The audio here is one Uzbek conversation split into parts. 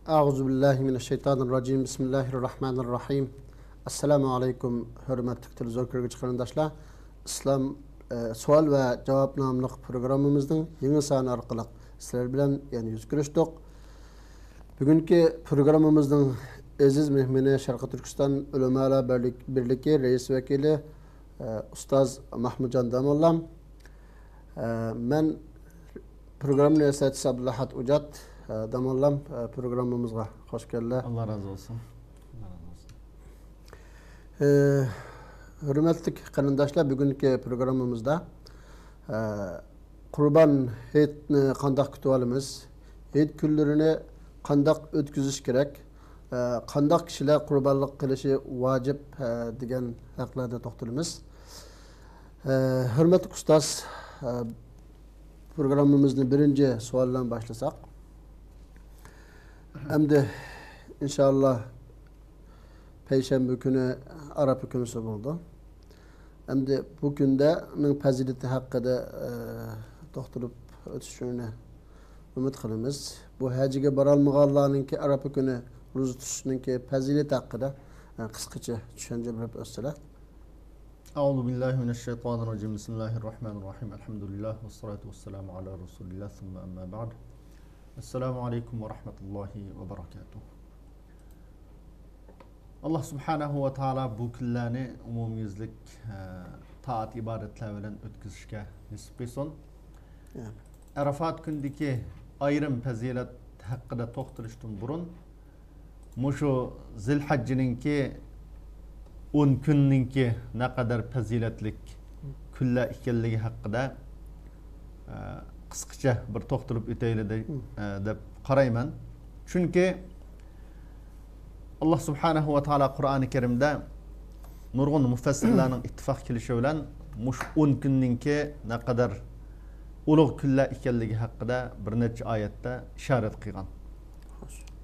Euzubillahimineşşeytanirracim. Bismillahirrahmanirrahim. Assalamu alaikum hürmetli televizyon görgücü qarindaşlar. İslam sual ve cevap namlıq programımızın yeni sani arqılıq sizler bilen yani yüz görüşdük. Bugünkü programımızın aziz mehmini Şarkı Türkistan Ulemalar Birliği Reis Vekili Ustaz Mahmudcan Damollam. Ben programın esasçısı Abdullahat Ucat. Damollam programımıza hoş geldiniz. Allah razı olsun. Hürmetli qarindaşlar, bugünkü programımızda Kurban Heyetini qandaq kütüp alımız, Heyet günlerini qandaq ötküzüş gerek, qandaq kişiler kurbanlık kılışı vacip degan haqlarda to'xtalamiz. Hürmetli ustaz, programımızın birinci sualdan başlasak. Endi inşallah Peyşembe günü Arap hükümüsü oldu. Endi bu günde onun fazileti hakkında to'xtalib o'tishini umid qilamiz. Bu hacıga borolmaganlarninki Arap günü ro'za tutishninki fazileti hakkında qisqacha tushuncha berib o'tsalar. Euzu billahi mineşşeytanirracim. Bismillahirrahmanirrahim. Elhamdülillah ve salatu vesselamu ala Resulillah thumma amma ba'd. Esselamu aleyküm ve rahmetullahi ve berekatuhu. Allah subhanahu ve taala bu kunlarni umumyüzlik taat ibadetler bilen ötküzüşke nisip qilsin. Arafat gündeki ayrım fazilet hakkında to'xtalishdan burun mushu Zilhajjininki 10 kunninki ne kadar faziletlik kunlar ekanligi haqida qisqacha bir to'xtalib o'taylik deb qarayman. Chunki Allah subhanahu ve taala Qur'oni Karimda nurg'un mufassirlarning ittifoq kelishi bilan mush 10 kunninki ne kadar ulug' kunlar ekanligi haqida bir necha oyatda ishorat qilgan.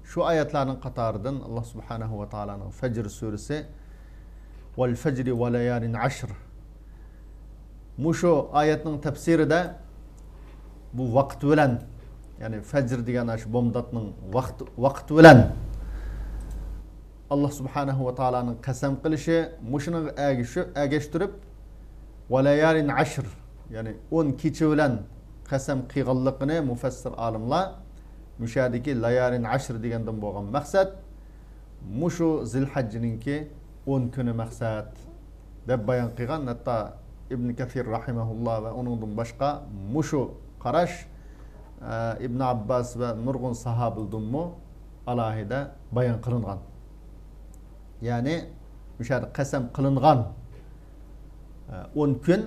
Şu oyatlarning qatoridan Allah subhanahu ve taolaning Fajr surasi vel fajri ve layalin ashr. Mushu oyatning tafsirida bu vaqt bilan, yani fajr degan shu bomdodning vaqti bilan Allah subhanahu ve taolaning qasam qilishi mushuni agashtirib va layalin ashr, yani 10 kecha bilan qasam qilganligini mufassir olimlar mushadiki layalin ashr degandan bo'lgan maqsad mushu Zilhajjininki 10 kuni maqsad deb bayon qilgan. Hatta Ibn Kathir rahimahulloh va uningdan boshqa mushu qarash İbn Abbas ve nurg'un sahabildanmi alohida bayon qilingan. Yani müşahede qasam qilingan 10 kun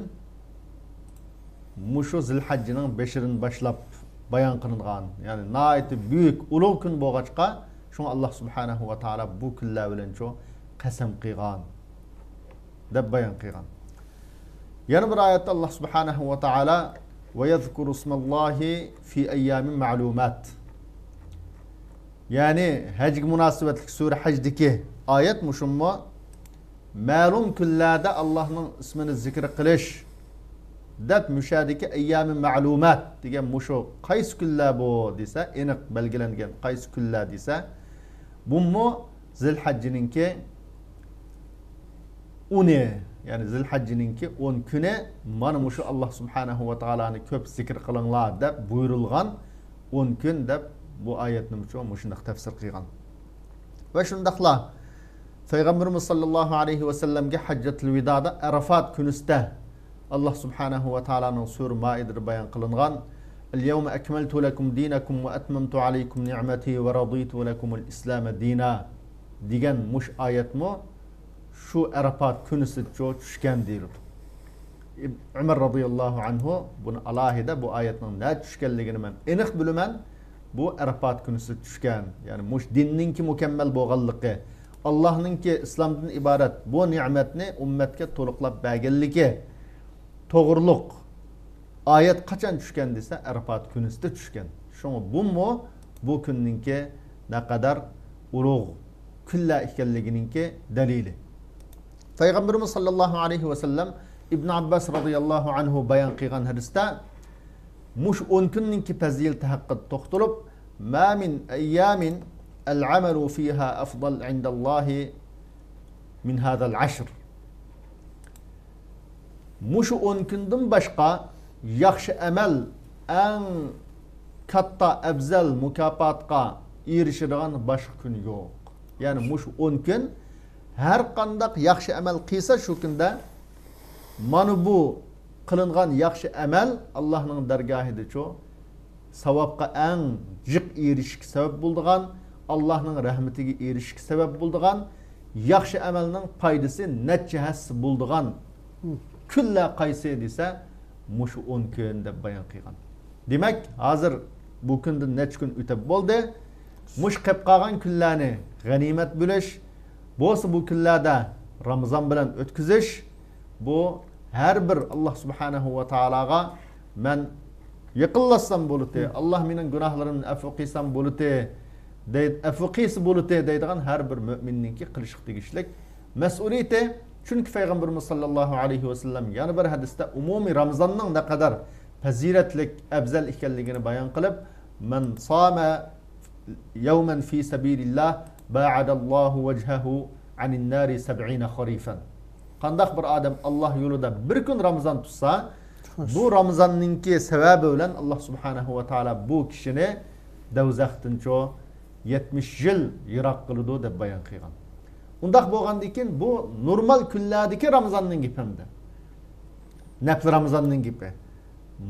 mushu Zilhajjining 5'idan boshlab bayon qilingan. Yani naiti büyük ulug' kun bo'lg'achqa shuni Allah subhanahu ve taala bu kunlar bilan qasam qilgan deb bayon qilgan. Yana bir oyatda Allah subhanahu ve taala ve yezkuru ismallahi fi ayyamin ma'lumat. Yani hacga münasebetlik sure Hac'daki ayet muşumma ma'lum kunlarda Allah'ın ismini zikr qilish deb müşadiki ayyamin ma'lumat degan mushu qaysi kunlar bu desa, aniq belgilangan qaysi kunlar desa, bummo Zilhajjininki 10, yani Zilhajjininki 10 kuni mana mushu Allah subhanahu ve taolani ko'p zikr qilinglar deb buyurilgan 10 kun deb bu ayetni shunday tafsir qilgan. Va shundaqla Peygamberimiz sallallahu aleyhi ve sellemge Haccatul Vida'da Arafat günüste Allah subhanahu ve taola'nın Sur-i Ma'ide'de bayon qilingan "El-yevme ekmeltu lekum dinakum ve etmemtu aleykum ni'meti ve raditu lekumul islame dina" degan mush ayetmi şu Arafat günüsü tushgan deyiladi. Umar radıyallahu anhu bunu alohida bu ayetning ne tushganligini men aniq bilaman. Bu Arafat günüsü tushgan. Yani mush dinninki mukammel bo'lganligi, Allah'nınki İslam'dan ibaret bu nimetni ummetke to'liqlab berganligi to'g'riliq ayet qachon tushgan desa Arafat günüsü tushgan. Shunga bu kunninki ne kadar ulug' kunlar ekanligininki dalili. Peygamberimiz sallallahu aleyhi ve sellem İbn Abbas radıyallahu anhu bayon qilgan hadisda mush 10 kunninki fazilati haqida to'xtalib, "Ma min ayyamin العمل فيها أفضل عند الله من هذا العشر. Muşu 10 günden başka yaxşı amel en katta afzal mukafotga erişidigan başka gün yok. Yani muşu 10 gün her qandaq yaxşı amel qilsa şu kunda mana bu qilingan yaxşı amel Allah'ın dergahida ço savabqa en jiq erişik sebep bulduğan Allah'ın rahmetiga erişik sebep bulduğan yaxşı amelning paydası neçe hassa bulduğan külla qaysi dese muşu 10 gün deb bayon qilgan. Demek hazır bu kundan neç gün ötep boldu. Muş qilib qolgan kunlarni g'animat bo'lish, bo'lsa bu kunlarda Ramazon bilan o'tkazish, bu har bir Alloh subhanahu va taologa men yaqinlashsam bo'ladi, Alloh mening gunohlarimni afv qilsam bo'ladi, afv qilsa bo'ladi deydigan har bir mo'minningki qilish tegishlik mas'uliyati. Çünkü Peygamberimiz sallallahu aleyhi ve sellem yani bir hadiste umumi Ramazan'ın ne kadar faziletlik, ebzel ikenligini bayan kılıp men sâme yevmen fi sebilillah ba'adallahu vecehu anin nari 70 harifen. Kandak bir adam Allah yolunda bir gün Ramazan tutsa bu Ramazan'ınki sebebi olan Allah subhanahu ve taala bu kişini devzaktin ço 70 yıl yirak kılıdı deb bayan kılgan. Undaq bo'lgandan bu normal kunlardagi Ramazonning gipi hamda. Nafl Ramazonning gipi.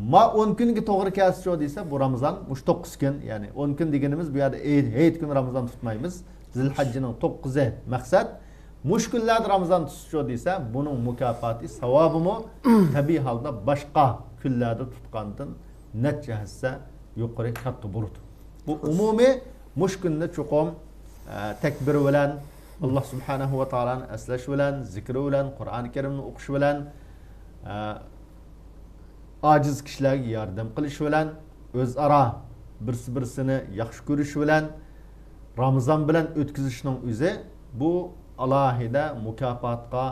Ma 10 kunga to'g'ri kelsa desa bu Ramazon mush 9 kun, ya'ni 10 kun deganimiz bu yerda hayit kun Ramazon tutmaymiz. Zilhajjining 9'i maqsad. Mush kunlarda Ramazon tutsa desa buning mukofoti, savobimi tabiiy holda boshqa kunlarda tutgandan necha hassa yuqori katta bo'ladi. Bu umumiy mush kunni cho'qim takbir bilan Allah subhanahu wa ta'ala'nın eslash bilan, zikri bilan, Qur'oni Karimni o'qish bilan, aciz kishilarga yordam qilish bilan, o'zaro birsini yaxshi ko'rish bilan, Ramazon bilan o'tkazishning o'zi bu alohida mukofotga,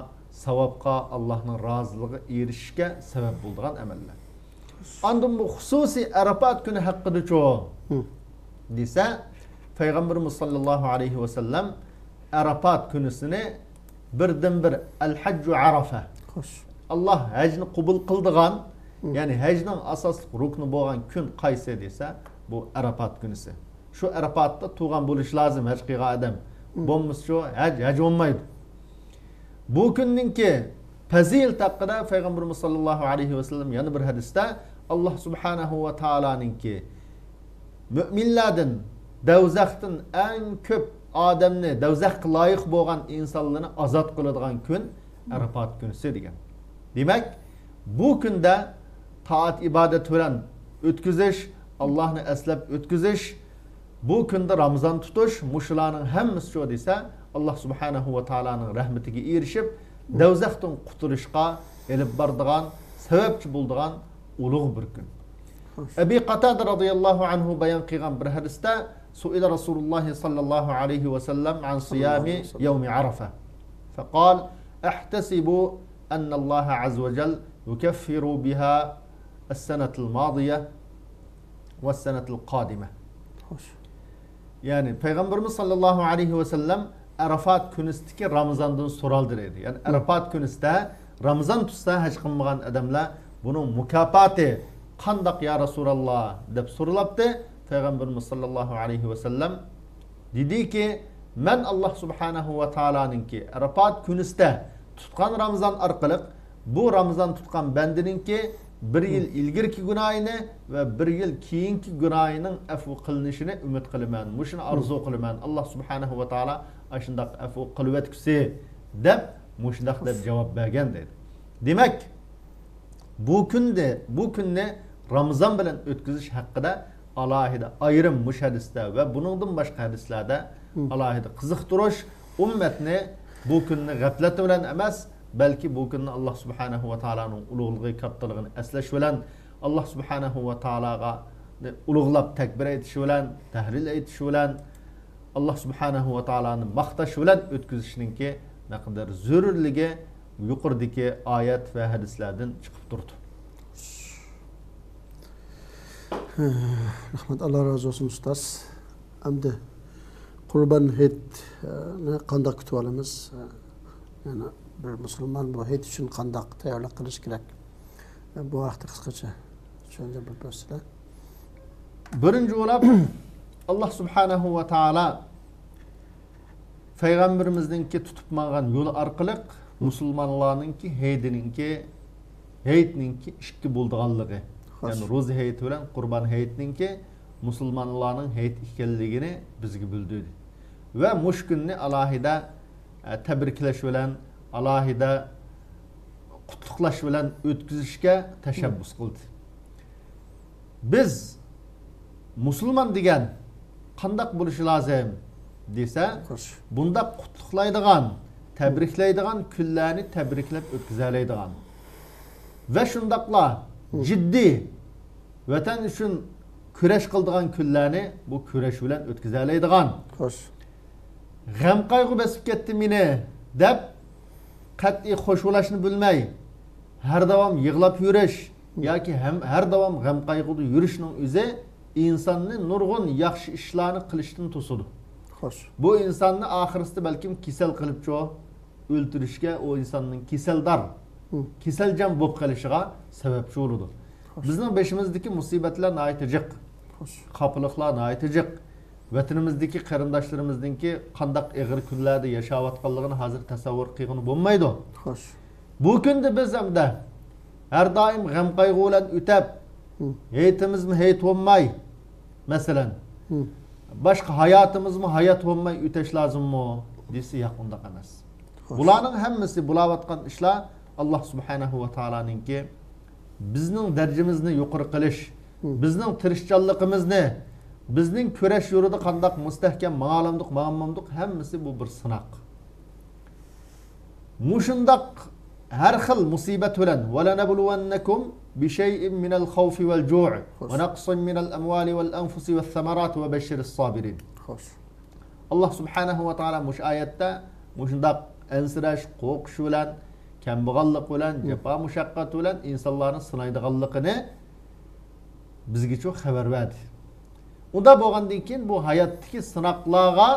savobga, Allohning roziligi erishishga sabab bo'lgan amallar. Ondan bu xususiy Arafat kuni haqida-cho desa, Payg'ambarimiz sallallohu alayhi va sallam Arafat günüsünü birden bir el-haccu arafa. Allah hacını kubul kıldıgan, yani hacının asas ruknu boğan gün qaysi dese bu Arafat günüsü. Şu Arafat'ta tuğan buluş lazım hac qilgan adam. Bo'lmasa şu hac olmaydı. Bu günninki fazilet haqqida Peygamberimiz sallallahu aleyhi ve sellem yana bir hadiste Allah subhanahu ve taola'ningki müminlerden devzaqdan en köp adamni davzaqqa loyiq bo'lgan insonlarni azod qiladigan kun Arafat kunisi degan. Demak, bu kunda taat ibodat bilan o'tkazish, Allohni eslab o'tkazish, bu kunda Ramazon tutish, mushularning hammasi shu desa, Alloh subhanahu va taolaning rahmatiga erishib, davzaqdan qutulishga elib boradigan, sababchi bo'ladigan ulug' bir kun. Abi Qatada radhiyallohu anhu bayon qilgan bir hadisda سئل رسول الله صلى الله عليه وسلم عن صيام يوم عرفة فقال احتسب أن الله عز وجل يكفر بها السنة الماضية والسنة القادمة. Yani Peygamberimiz sallallahu aleyhi ve sellem Arafat günüsteki Ramazan'dan soraldır dedi. Yani Arafat günüste Ramazan tutsa hac qilmagan adamlar bunun mukafoti qandaq ya Resulallah deb so'ralabdi. Peygamberimiz sallallahu aleyhi ve sellem dedi ki men Allah subhanahu ve taola'ningki Arafat günüste tutkan Ramazan arqılık bu Ramazan tutkan bendininki bir yıl ilgirki günahini ve bir yıl keyinki günahının afv qilinishini umid qilaman. Mushuni arzu qilaman. Allah subhanahu ve taala ashundaq afv qilib o'tkisi deb mushundaq deb javob bergan dedi. Demek bu kunni Ramazan bilan o'tkazish haqida alohida ayrim mush hadisda va buningdan boshqa hadislarda alohida qiziqtirish ummatni bu kunni g'aflat bilan emas, balki bu kunni Alloh subhanahu va taolaning ulug'ligi, kattaligini eslash bilan, Alloh subhanahu va taolaga ulug'lab takbir aytish bilan, tahlil aytish bilan, Alloh subhanahu va taolani maqtash bilan o'tkazishninki naqadar zarurligi yuqoridagi oyat va hadislardan chiqib turdi. Rahmet Allah razı olsun ustaz. Hamdi Qurban hayitni qanday kutib olamiz? Yani bir musulmon bu hayit uchun qanday tayyorlik qilish kerak? Bu haqda qisqacha tushuncha bildirsizlar. Birinchi bo'lib Alloh subhanahu va taolo Peygamberimizningki tutib magan yo'li orqali musulmonlarningki hayitninki ikki bo'lganligi. Yani ro'za hayiti bilan Qurban hayitninki musulmonlarning hayit ekanligini bizga bildirdi. Ve mush kunni alohida tabriklash bilan, alohida qutlug'lash bilan o'tkazishga tashabbus qildi. Biz musulmon degan qanday bo'lishi lozim desa, bunda qutlug'laydigan, tabriklaydigan kunlarni tabriklab o'tkazalaydigan ve shundaqla ciddi vatan uchun kurash qiladigan kunlarni bu kurash bilan o'tkazalaydigan. G'am qayg'u besib ketdi meni deb qat'iy qo'shilishni bilmay, har davom yig'lab yurish yoki har davom g'am qayg'uda yurishning o'zi insonni nurg'un yaxshi ishlarni qilishdan to'sadi. Bu insonni oxirisida balkim kasal qilib o'ltirishga, o insonning kasaldor, kasaljon bo'lib qolishiga sababchi bo'ladi. Bizning beshimizdagi musibatlar nihoyat jiq, qapiliqlar nihoyat jiq. Vatanimizdagi qarindoshlarimizningki qandaq ig'ir kunlarda yashayotganligini hozir tasavvur qilgani bo'lmaydi. Bu kunda biz hamda har doim g'am qayg'u bilan o'tab, hayitimizni hayit bo'lmay, masalan, başka hayatımız mı hayat olmayı öteş lazım mı dese yakında emas. Bularning hammasi bulayotgan ishlar Alloh subhanahu va taoloninki bizning darajamizni yuqori qilish, bizning tirishchanligimizni, bizning kurash yo'lida qanday mustahkam ma'lumlik, ma'lumlik hammasi bu bir sinoq. Mushundaq har xil musibat bilan valanabluwannakum بشيء من الخوف والجوع ونقص من الأموال والأنفس والثمرات وبشر الصابرين. الله سبحانه وتعالى مش آياته مش دق أنسرش قوق شولان كم بغلق ولان جفا مشقة ولان إنسان الله صنايد غلقنا بزجي شو خبر بعد. وده بوغان ديكين بو حياتك صناقلاغا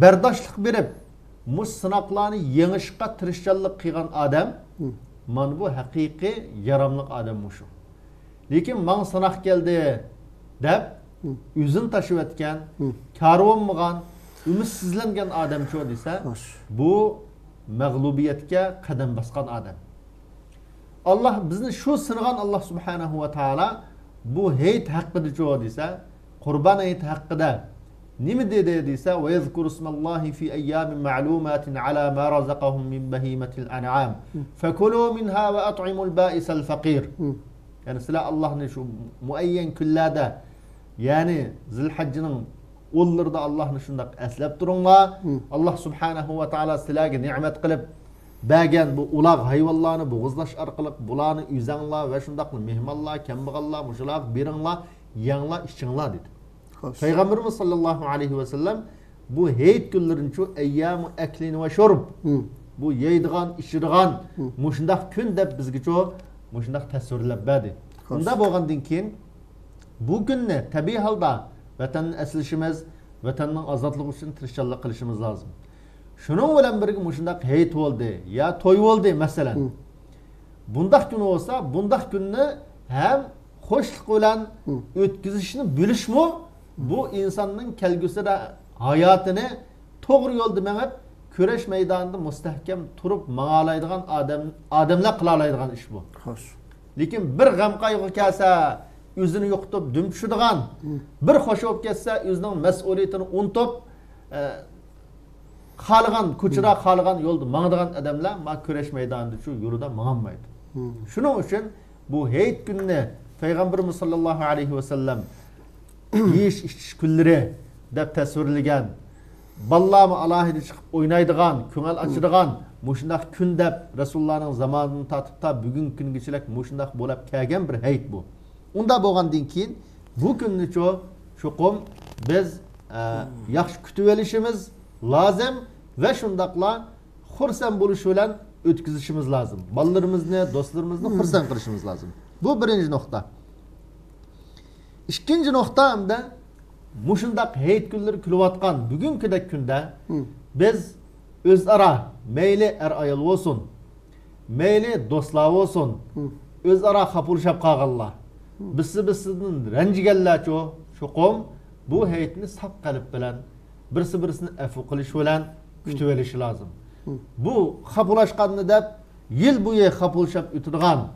برداشلق برب مش صناقلاني ينشقا ترشالق قيغان آدم man bu haqiqiy yaramlık adam şu. Lekin man sınaq geldi deb üzün taşıp etken, kar olmagan, ümitsizlengen adam şu dese, bu mağlubiyetke kadem baskan adam. Allah bizni şu sınıgan Allah subhanahu wa ta'ala bu heyt haqqıda şu dese, kurban heyt haqqıda nimi dedi dese, ve yezkuru ismallahi fi ayyamin ma'lumatin ala ma razaqahum min bahimatil an'am fekulu minha ve at'imul ba'isal fakir. Yani silah Allah'ın şu muayyen küllada, yani Zilhaccının ollarda Allah'ın şundak eslep durunla, Allah subhanahu wa ta'ala silahı nimet kılıp bəgən bu ulaq hayvallarını boğuzlaş arqılıq bulanı üzanla ve şundaqlı mehmallah, kembğallah, muşulaq, birinla, yanla, işçinla dedi. Peygamberimiz sallallahu aleyhi ve sellem bu heyt günlerin şu eyyam-ı eklin ve şurb, bu yeydiğan, işirdiğan, muşundaq gün de bizgi şu muşundaq təsvirləb bədi. Bunda boğandın ki, bu günne tabi halda vatanın əslişimiz, vatanın azadlığı için tirişçalıq qilishimiz lazım. Şunun bilen birge muşundaq heyt oldu ya toy oldu mesela. Bundaq gün olsa, bundaq günni hem hoşluk bilen ötküzüşünü bilişmi bu insanın kelgüsüde hayatını doğru yol demek köreş meydanında müstehkem turup mağalaydıgan adamlar kılalaydıgan iş bu. Lekin bir gam qaygı kelse yüzünü yoqtup dümşüdügan, bir hoş olup kesse yüzünün mesuliyetini unutup xalğan, kuchira xalğan yolda mağdıgan adamlar ma köreş meydanında şu yolda mağanmaydı. Şunun için bu heyt gününe Peygamberimiz sallallahu aleyhi ve sellem yiyiş içiş günleri deb tasvirlagan, ballamı alahide çıkıp oynaydıgan, köngel açıdıgan, muşundaq gün deb Resulullah'ın zamanını tatıp da bugün gün geçilek muşundaq bolap kelgen bir heyt bu. Onda bolgandan keyin bu günni çoqum biz yaxshi kutib olishimiz lazım ve şundaqla xursand bo'lish bilan o'tkazishimiz lazım. Ballarimizni, do'stlarimizni xursand qilishimiz lazım. Bu birinci nokta. İkinci nokta hamda muşundaq heyit günleri külüvatkan bugünküdek günde biz özara meyli er ayıl olsun, meyli dostlar olsun, özara kapılışap kağalla. Bisi-bisinin rencigeller çoğum bu heyitini sap kalıp bilen, birisi-birisini efu kılış bilen kütüvelişi lazım. Bu kapılaşkanını da yıl boyu kapılışap ütürgan,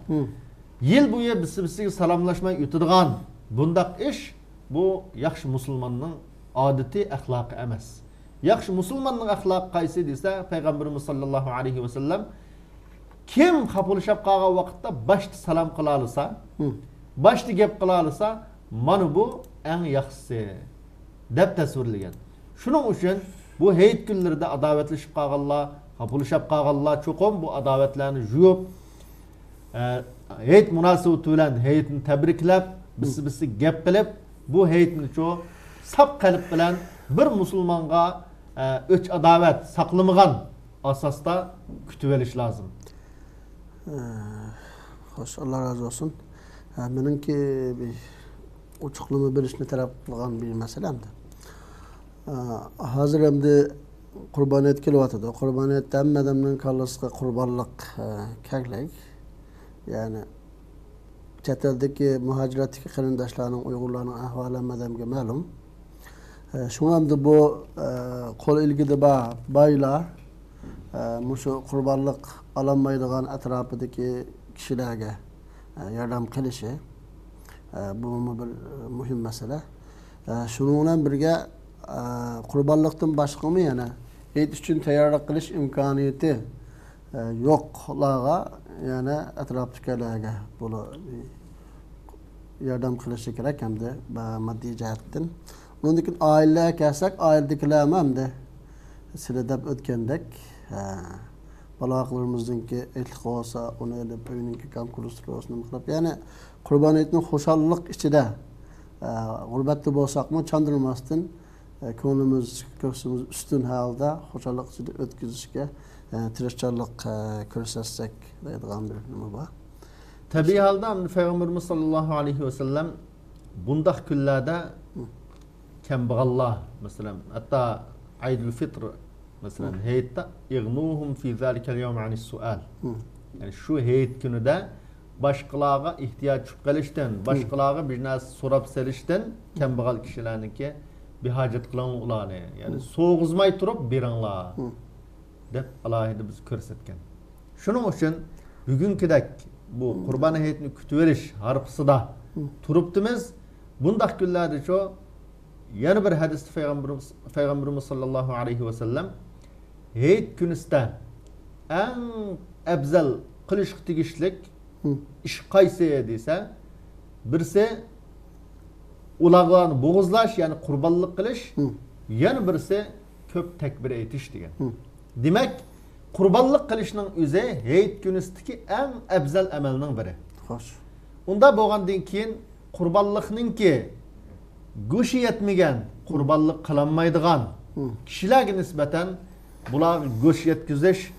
yıl boyu bisi-bisiga salamlaşmay ütürgan bundak iş bu yaxşı musulmanның adeti ahlakı emas. Yaxşı musulmanның ahlakı qaysi dese Peygamberimiz sallallahu aleyhi ve sellem kim kapılışap qağa vaqtda başta salam qılalısa, başta gep qılalısa mana bu en yaxşısı dep tasvirlagan. Şunun üçün bu heyit günlerinde adavetleşip qağalla, kapılışap qağalla çoğum bu adavetlerini juyup heyit münasebeti bilen heyitini tebriklep, bisi gep qilib bu heyitini çoğu sap kalıp bilen bir musulmanga öç adavet saklamıgan asasta kütüveliş lazım. Hoş, Allah razı olsun. Benimki bir uçukluğumu bilişine taraf kılgan bir meselemdi. Hazır hem de kurbaniyet kilovatıda. Kurbaniyet emmedemden kalırsa kurbanlık keglek. Yani çeteldeki muhaciretteki kırındaşlarının Uygurlarının ahvali emmedemge malum. Şu anda bu kol ilgide baylar şu kurbanlık alamaydıgan etrafındaki kişilerge yardım kılışı bu bir mühim mesele. Şununla birge kurbanlıktan başka mı yani heyit için tayarlık kılış imkaniyeti yoklağa yani etraftakilerge bunu yardım kılışı gerek hem de maddi cihetten. Onun için aileye kelsek ailedekiler hem de siledep ötkendek balaklarımızın ki etlik olsa onu elip öyününki kam kurustur olsun yani kurbaniyetinin hoşallık içinde gurbette bolsak mı çandırmasın konumuz köksümüz üstün halde hoşallık içinde ötküzüşke tirişçarlık körsetsek deydiğim bir nüme var. Tabii halde Peygamberimiz sallallahu aleyhi ve sellem bundak küllerde kemballah mesela hatta Aydul Fitr mesela heyette ignuhum fi zalikel yevm anis sual. Yani şu heyet günü de başkalarına ihtiyaç kalıştan, başkalarına bir nas sorap selişten kembagal kişilerinki bir hacet kılan ulanı. Yani soğuzmay turup bir anla dep alayda biz körsetken. Şunun için bugünküdek bu kurban heyetini kütüveriş harpısı da turuptimiz bundak güllerde çoğu yani bir hadis Peygamberimiz sallallahu aleyhi ve sellem heyit günüste en ebzel kılışık tigişlik iş kaysi ediyse birisi ulağlarını boğuzlaş yani kurbanlık kılış yani birisi köp tekbir etiş diyen. Demek kurbanlık kılışının üze heyit günüsteki en ebzel emelinin biri. Hoş. Onda boğandın ki kurbanlıkının ki göşü yetmegen kurbanlık kılanmaydıgan kişilerge nispeten bular göş yetkizиш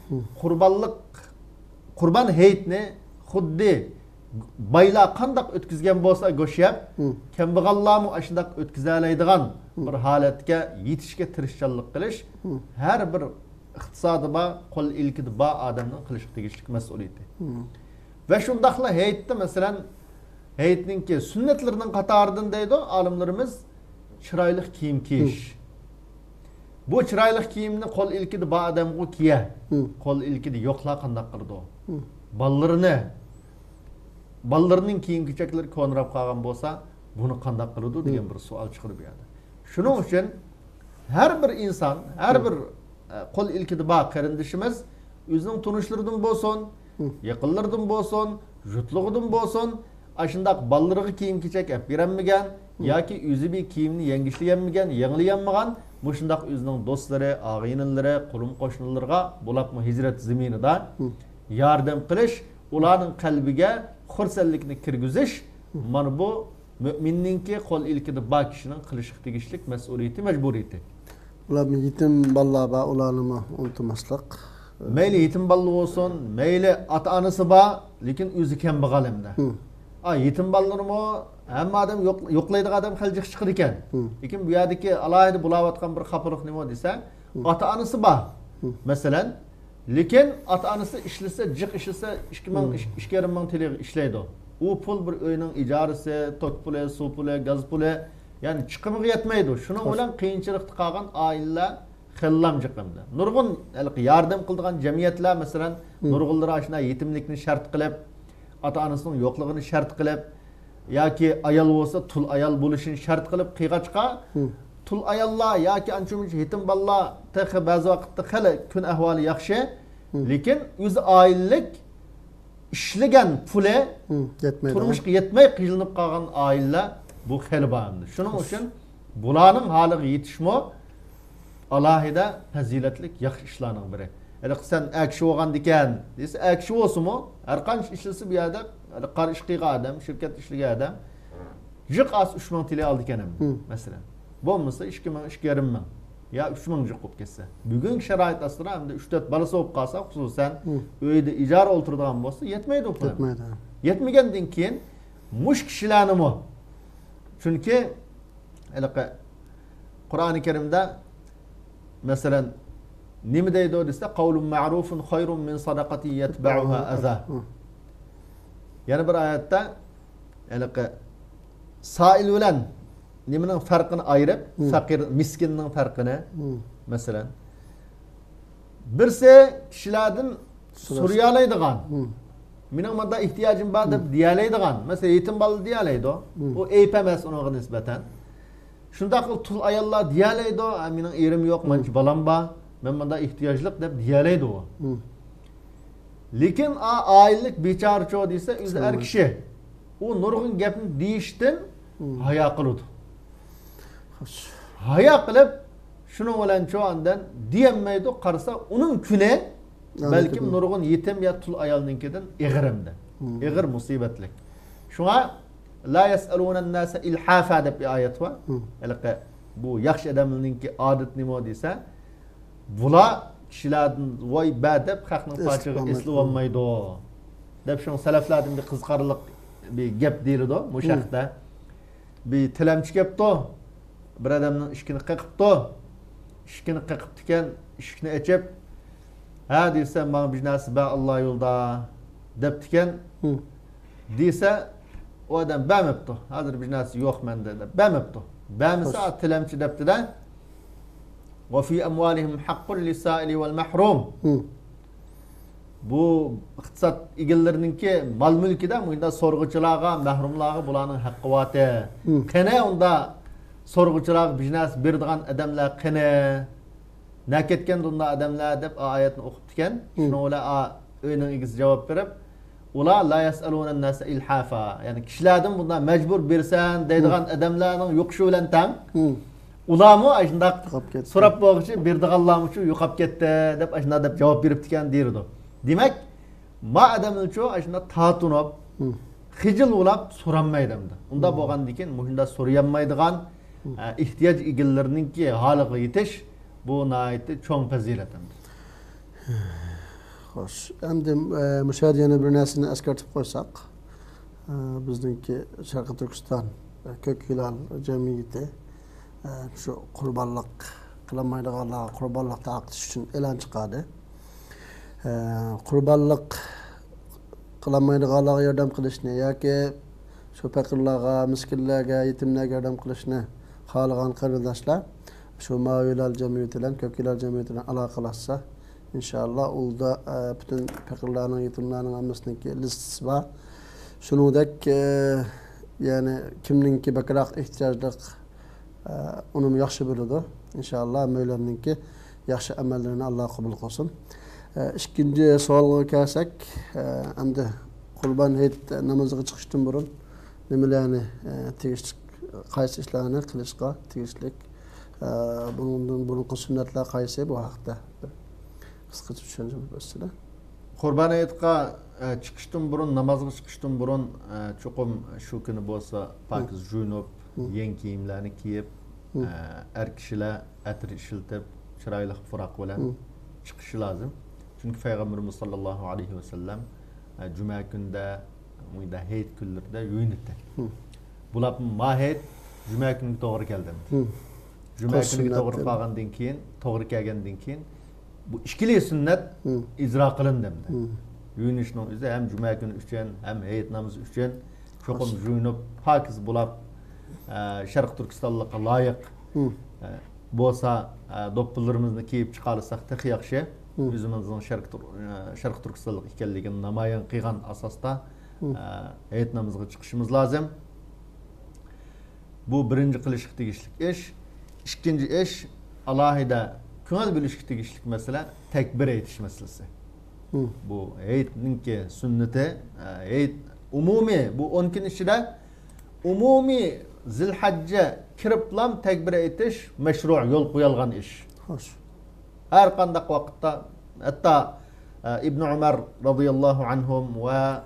kurban heyitini xuddi bayla kandak ötkizgen bolsa göş yap kembigallarmı aşındak ötkizalaydigan bir halatga yetişke tirishchanlik qilish her bir iqtisodi ba qo'l ilkidi ba odamning qilish tegishlik mas'uliyati. Ve şundaqla heyitde mesela heyitninki sünnetlerinin qatarından deydi alimlerimiz chiroyli kiyim kiyish. Bu chiroyli kiyimni qo'l ilkidi ba odamga kiya. Qo'l ilkidi yo'qlar qandaq qildi o. Ballarının kiyim kechakları ko'nrab qolgan bo'lsa, buni qandaq qiladi degan bir savol chiqib berdi. Shuning uchun her bir insan, her bir qo'l ilkidi ba qarindishimiz o'zining tunishlaridan bo'lsin, yaqinlaridan bo'lsin, jutlig'idan bo'lsin, aşındaq ballarığı kiyim kechak olib beranmagan yoki o'zi bir kiyimni yangishlanmagan, yangilanmagan, mushundaq o'zining do'stlari, og'aynilari, qo'lim qo'shnilarga bo'laqmi hijrat zaminida yordam qilish, ularning qalbiga xursandlikni kirgizish, mana bu müminninki qo'l ilkidi ba kishining qilish tegishlik mas'uliyati, majburiyati. Ular yetim ballar ba ularni unutmaslik. Meyli yetim ballı olsun, meyli ata anası ba, lekin o'zi kambag'al hamda. Yetim ballarımı Hamma odam yo'qlaydigan odam hali jiq chiqar ekan. Lekin bu yerdagi alohida bo'layotgan bir xafalık nima desa, ota-onasi bor. Masalan, lekin ota-onasi ishlasa, jiq ishlasa 2,5 ming TL ishlaydi. U pul bir uyning ijarasi, tok puli, suv puli, gaz puli, ya'ni chiqimiga yetmaydi. Shuning bilan qiyinchilikda qolgan oilalar xillam jiqimdi. Nurg'un yordam qiladigan jamiyatlar, masalan, nurg'unlar ashuna yetimlikni shart qilib, ota-onasining yo'qligini shart qilib, yoki ayol bo'lsa tul ayol bo'lishini shart qilib qiyg'achqa tul ayollar yoki anchuncha yetim bolalar taxi ba'zi vaqtda hali kun ahvoli yaxshi, lekin o'zi oilalik ishlagan puli turmushga yetmay qiynalib qolgan oilalar bu xil bordi. Shuning uchun bularning holiga yetishmo alohida fazilatlik yaxshi ishlarning biri. Sen akshi bo'lgan ekan desa, akshi bo'lsa-mu, har qancha ishlasa bu yerda qari ish qilgan odam, shirkat ishlagan odam jiq as 3,000 TL oldi ekan, masalan. Bo'lmasa 2,5 ming ya 3,000 jiq bo'lib ketsa. Bugungi sharoit asrida hamda 3-4 balasi bo'lib qolsa, xususan uyda ijara o'tiradigan bo'lsa, yetmaydi u pul. Yetmaydi. Yetmagandan keyin mush kishilarnimi? Chunki Qur'oni Karimda masalan nima deydi desa, qawlun ma'rufun khayrun min sadaqatin yatba'uha adha. Yana bir oyatda sail bilan nimaning farqini ayirib, faqir, miskinning farqini masalan birsi kishilardan so'rayalaydigan, mening bunda ehtiyojim bor deb deyalaydigan, masalan yetim bola deyalaydi, u ayb emas unga nisbatan. Shunday qilib tul ayollar deyalaydi, mening erim yo'q, menchi balam bor, men bunda ehtiyojliq deb deyalaydi u. Lekin oilik bechorcho desa, o'zi har kishi u nurg'un gapni deyishdan hayo qiladi. Hayo qilib shuning bilan cho'andan deyolmaydi, qarasa uning kuni balkim nurg'un yetim ya tul ayolninkidan ig'irimdi. Ig'ir musibatlik. Shunga la yasaluna an-nasa ilhafa deb bir oyat bor. Bu yaxshi odamlarningki odat nima desa, bular kishilardan voy ba deb haqning pochig'i eslab olmaydi deb shu salaflardan bir qiziqarli bir gap deyildi bu shaqda. Bir tilamchi gapdi. Bir odamning ishkini qiqibdi. Ishkini qiqib ekan, ishkini ochib, ha desa, "Men bir narsa ba Alloh yo'lda" deb ekan, desa, o odam bamibdi. Hozir bir narsa yo'q menda deb bamibdi. Bamisa tilamchi debdi-da. "Wa fi amwalihim haqqun lis-sa'ili wal mahrum." Bu iqtisod egallarininki mol mulkida bunda so'rg'ichilarga, mahrumlarga bularning haqqi bor. Qani unda so'rg'ichilarga biznes beradigan odamlar qani? Na ketgan unda odamlar deb oyatni o'qib ekan. Shuni ular o'yning egiz javob berib, ular la yasaluna an-nasa ilhafa. Ya'ni kishilardan bundan majbur bersan deydigan odamlarning yo'qishi bilan tang. Ularmi ashundaq so'rab boqchi berdiganlarmi shu yo'qab ketdi deb ashunda deb javob berib ekan deydi. Demak, ma odamlarcho ashunda tatunib, xijil bo'lib so'ranmaydi. Unda bo'lgandan keyin mushunda so'rayolmaydigan ehtiyoj egallarininki holiga yetish bu nihoyatda cho'ng fazilat. Xo'sh, endi mushahada yana bir narsani eskartib qo'ysak, bizningki Sharqiy Turkiston ko'k hilol jamiyati shu qurbonlik qilmaydiganlarga qurbonlik taqtish uchun e'lon chiqadi. Qurbonlik qilmaydiganlarga yordam qilishni yoki shu faqirlarga, miskinlarga, yetimlarga yordam qilishni xohlagan qarindoshlar shu Maviylar jamiyati bilan, ko'k hilol jamiyati bilan aloqalashsa, inshaalloh unda bütün faqirlarning, yetimlarning hammasiniki listasi bor. Shuningdek, ya'ni kimningki bakroq ehtiyojli unum yaxshi bo'ladi. Inshaalloh Mevlamninki yaxshi amallarini Alloh qabul qilsin. Ikkinchi savolga kelsak, endi Qurban hayit namoziga chiqishdan burun nimalarni tegishli, qaysi ishlarni qilishga tegishlik, bunun sunnatlar qaysi bu haqda qisqacha tushuncha bersizlar. Qurban hayitga chiqishdan burun, namozga chiqishdan burun cho'qim shu kuni bo'lsa pokiz juyinib, yangi kiyimlarni kiyib, er kishilar atir ishiltib, chiroyli furoq bilan chiqishi lozim. Chunki Payg'ambarimiz sollallohu alayhi vasallam juma kunida, hayit kunlarida yuyinibdi. Bulap mahet Cuma günü doğru geldim. Cuma günü doğru kalgandan keyin, doğru kelgandan keyin bu ikili sünnet icra kılındı. Yuyunuşning o'zi hem Cuma günü üçün, hem hayit namazı üçün çoqum yuyunup pakiz bulap Sharq Turkistonlikqa loyiq bo'lsa do'ppilarimizni kiyib chiqarsak tek yaxshi. O'zimizning Sharq Turkistonlik ekanligini namoyon qilgan asosda hayit namozga chiqishimiz lozim. Bu birinci qilishga tegishli ish. Ikkinchi ish alohida ko'ngil bo'lishga tegishli masala takbir aytish masalasi. Bu hayitninki sunnati, hayit umumiy bu 10 kun ichida umumiy Zilhajja kiriblam takbir aytish mashru' yo'l qo'yilgan ish. Xo'sh. Har qanday vaqtda hatta Ibn Umar radhiyallohu anhum va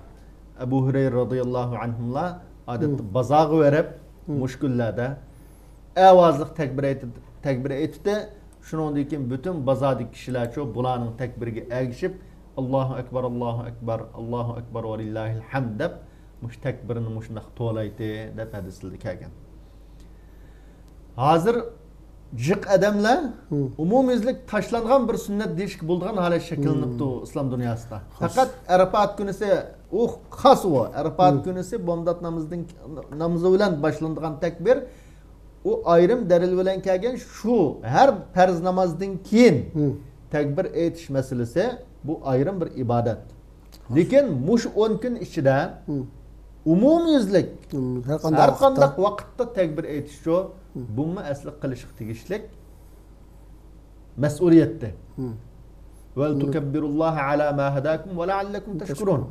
Abu Hurayra radhiyallohu anhumlar odatda bazog'i verib mushkullarda avozliq takbir aytdi. Shuningdek bütün bazodagi kishilar shu bularning takbiriga ergishib Allohu akbar, Allohu akbar, Allohu akbar va lillahil hamd deb mush takbirini mushunaq to'laydi deb hadislarda kelgan. Hozir jiq odamlar umumiylik tashlangan bir sunnat deyishga bo'lgan holat shakllanibdi islom dunyosida. Faqat Arafat kunisi xos u. Arafat kunisi bomdod namozi bilan boshlanadigan takbir u ayrim dalil bilan kelgan shu har farz namozdan keyin takbir aytish masalasi bu ayrim bir ibodat. Lekin mush 10 kun ichida umumiylik har qanday vaqtda takbir aytish shu buni asli qilish tegishlik mas'uliyatdir. Vel tukabbirulloha ala ma hadakum ve la'allakum tashkurun.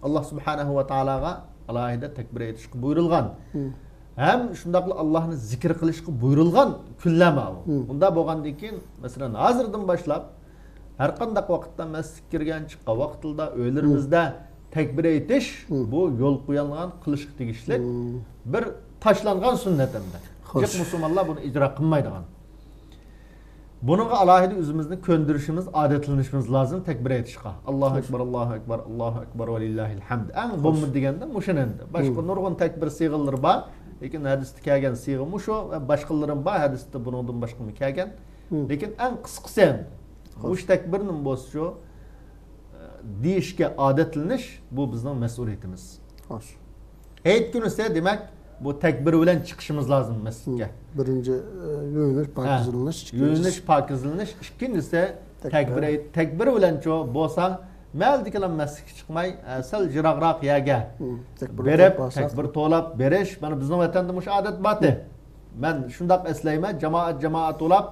Allah subhanahu ve taolaga alohida takbir aytishga buyurilgan. Hem shundaqla Allohni zikr qilishga buyurilgan kunlama bu. Bunda bo'lgandan keyin masalan hozirdan boshlab har qanday vaqtda masjidga kirgan chiqqan vaqtida o'ylarimizda takbir aytish bu yo'l qo'yilgan qilishga tegishli bir tashlangan sunnat hamda. Jiq musulmonlar buni ijro qilmaydigan. Bununla alohida o'zimizni ko'ndirishimiz, odatlanishimiz lozim takbir aytishga. Allohu akbar, Allohu akbar, Allohu akbar va lillahil hamd. Eng bo'lmi deganda mushananda. Boshqa nurg'un takbir siyg'alari bor. Lekin hadisda kelgan siyg'i mushu va boshqalarim bor hadisda buningdan boshqa kelgan. Lekin eng qisqasi mush takbirning bo'lsa shu deyishga odatlanish bu bizning mas'uliyatimiz. Xo'sh. Hayit kuni esa demak bu takbir bilan chiqishimiz lozim masjidga. Birinchi yuyunish, pokizlanish, yuyunish, pokizlanish, ikkinchisi takbir bilan cho bo'lsa, maldikilan masjidga chiqmay, sal jiroqroq yerga berib, takbir to'lab berish, mana bizning vatanda mush odat bor. Men shundaq eslayman, jamoat to'lab,